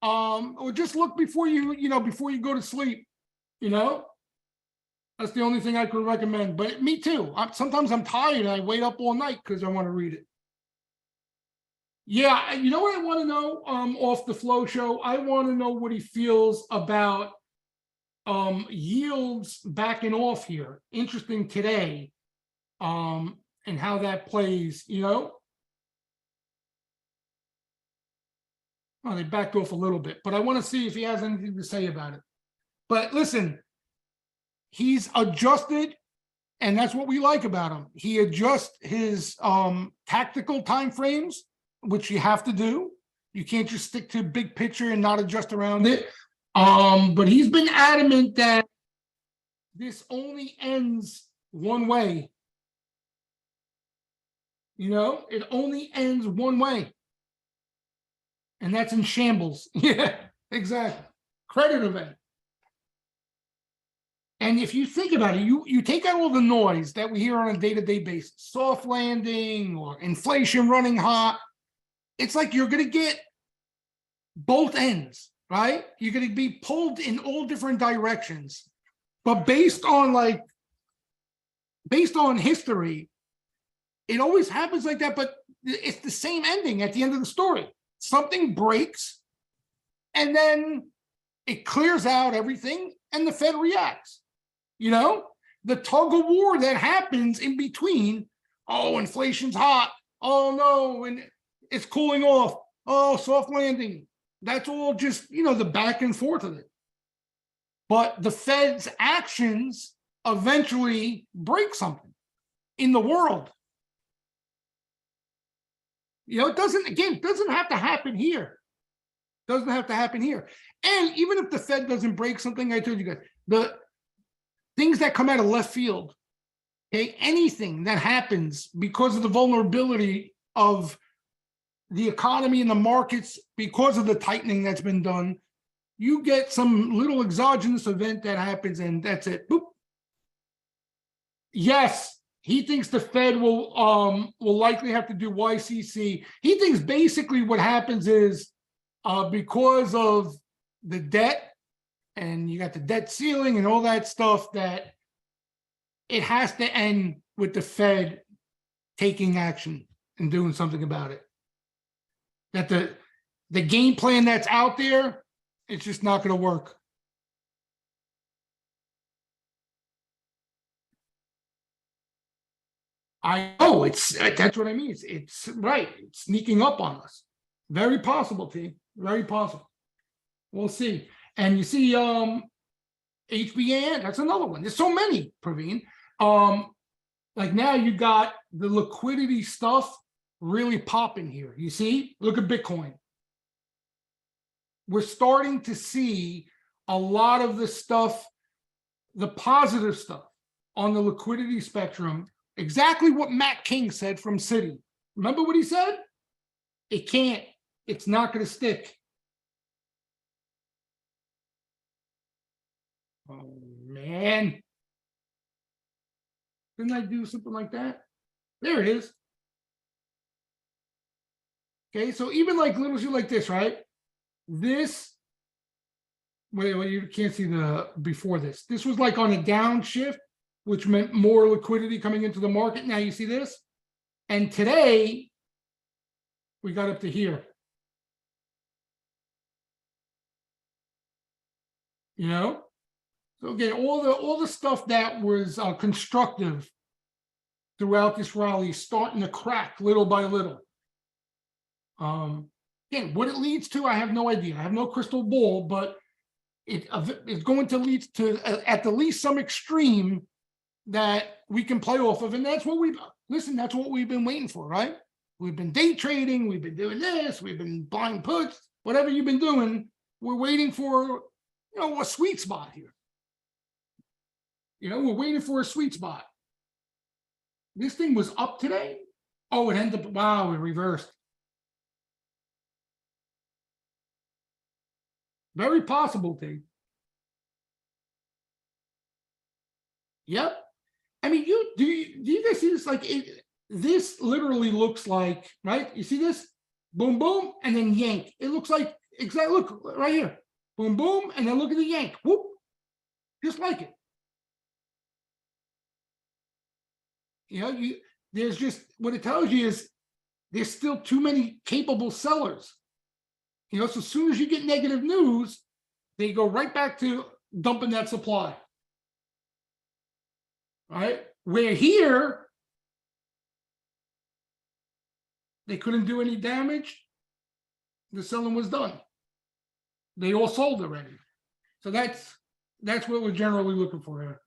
Or just look before you go to sleep. That's the only thing I could recommend. But me too. Sometimes I'm tired and I wait up all night because I want to read it. Yeah, you know what I want to know off the flow show? I want to know what he feels about yields backing off here. Interesting today. And how that plays, Oh, they backed off a little bit, but I want to see if he has anything to say about it. But listen, he's adjusted, and that's what we like about him. He adjusts his tactical time frames, which you have to do. You can't just stick to big picture and not adjust around it. But he's been adamant that this only ends one way. It only ends one way. And that's in shambles. Yeah, exactly. Credit event. And if you think about it, you take out all the noise that we hear on a day-to-day basis, soft landing or inflation running hot. It's like you're going to get both ends, right? You're going to be pulled in all different directions. But based on history, it always happens like that, but it's the same ending at the end of the story. Something breaks, and then it clears out everything, and the Fed reacts. The tug of war that happens in between. Oh, inflation's hot. Oh no, and it's cooling off. Oh, soft landing. That's all just, the back and forth of it. But the Fed's actions eventually break something in the world. It doesn't have to happen here. Doesn't have to happen here. And even if the Fed doesn't break something, I told you guys, the things that come out of left field, okay, anything that happens because of the vulnerability of the economy and the markets, because of the tightening that's been done, you get some little exogenous event that happens, and that's it. Boop. Yes, he thinks the Fed will likely have to do YCC. He thinks basically what happens is because of the debt, and you got the debt ceiling and all that stuff, that it has to end with the Fed taking action and doing something about it. That the game plan that's out there, it's just not going to work. I know, that's what I mean. It's right. It's sneaking up on us. Very possible, T. Very possible. We'll see. And you see, HBN, that's another one. There's so many, Praveen. Like now you got the liquidity stuff really popping here. You see, look at Bitcoin. We're starting to see a lot of the stuff, the positive stuff on the liquidity spectrum. Exactly what Matt King said from Citi. Remember what he said? It can't. It's not going to stick. Oh, man. Didn't I do something like that? There it is. Okay, so even like little shit like this, right? This, wait, you can't see the before this. This was like on a downshift, which meant more liquidity coming into the market. Now you see this. And today, we got up to here. So again, all the stuff that was constructive throughout this rally is starting to crack little by little. Again, what it leads to, I have no idea. I have no crystal ball, but it's going to lead to at the least some extreme that we can play off of, and that's what that's what we've been waiting for, right? We've been day trading, we've been doing this, we've been buying puts, whatever you've been doing. We're waiting for a sweet spot here. We're waiting for a sweet spot. This thing was up today. Oh, it ended up, wow, it reversed. Very possible thing. Yep. I mean, do you guys see this? Like, this literally looks like, right? You see this? Boom, boom, and then yank. It looks like, exactly, look, right here. Boom, boom, and then look at the yank. Whoop. Just like it. There's just, what it tells you is there's still too many capable sellers. So as soon as you get negative news, they go right back to dumping that supply. Right? Where here, they couldn't do any damage. The selling was done. They all sold already. So that's what we're generally looking for here.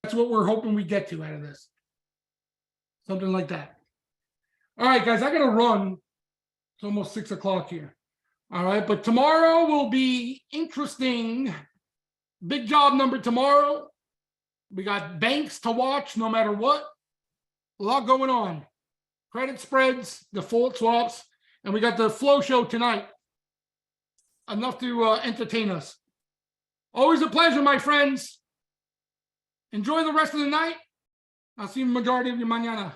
That's what we're hoping we get to out of this. Something like that. All right, guys, I got to run. It's almost 6 o'clock here. All right, but tomorrow will be interesting. Big job number tomorrow. We got banks to watch no matter what. A lot going on. Credit spreads, default swaps, and we got the flow show tonight. Enough to entertain us. Always a pleasure, my friends. Enjoy the rest of the night. I'll see the majority of you mañana.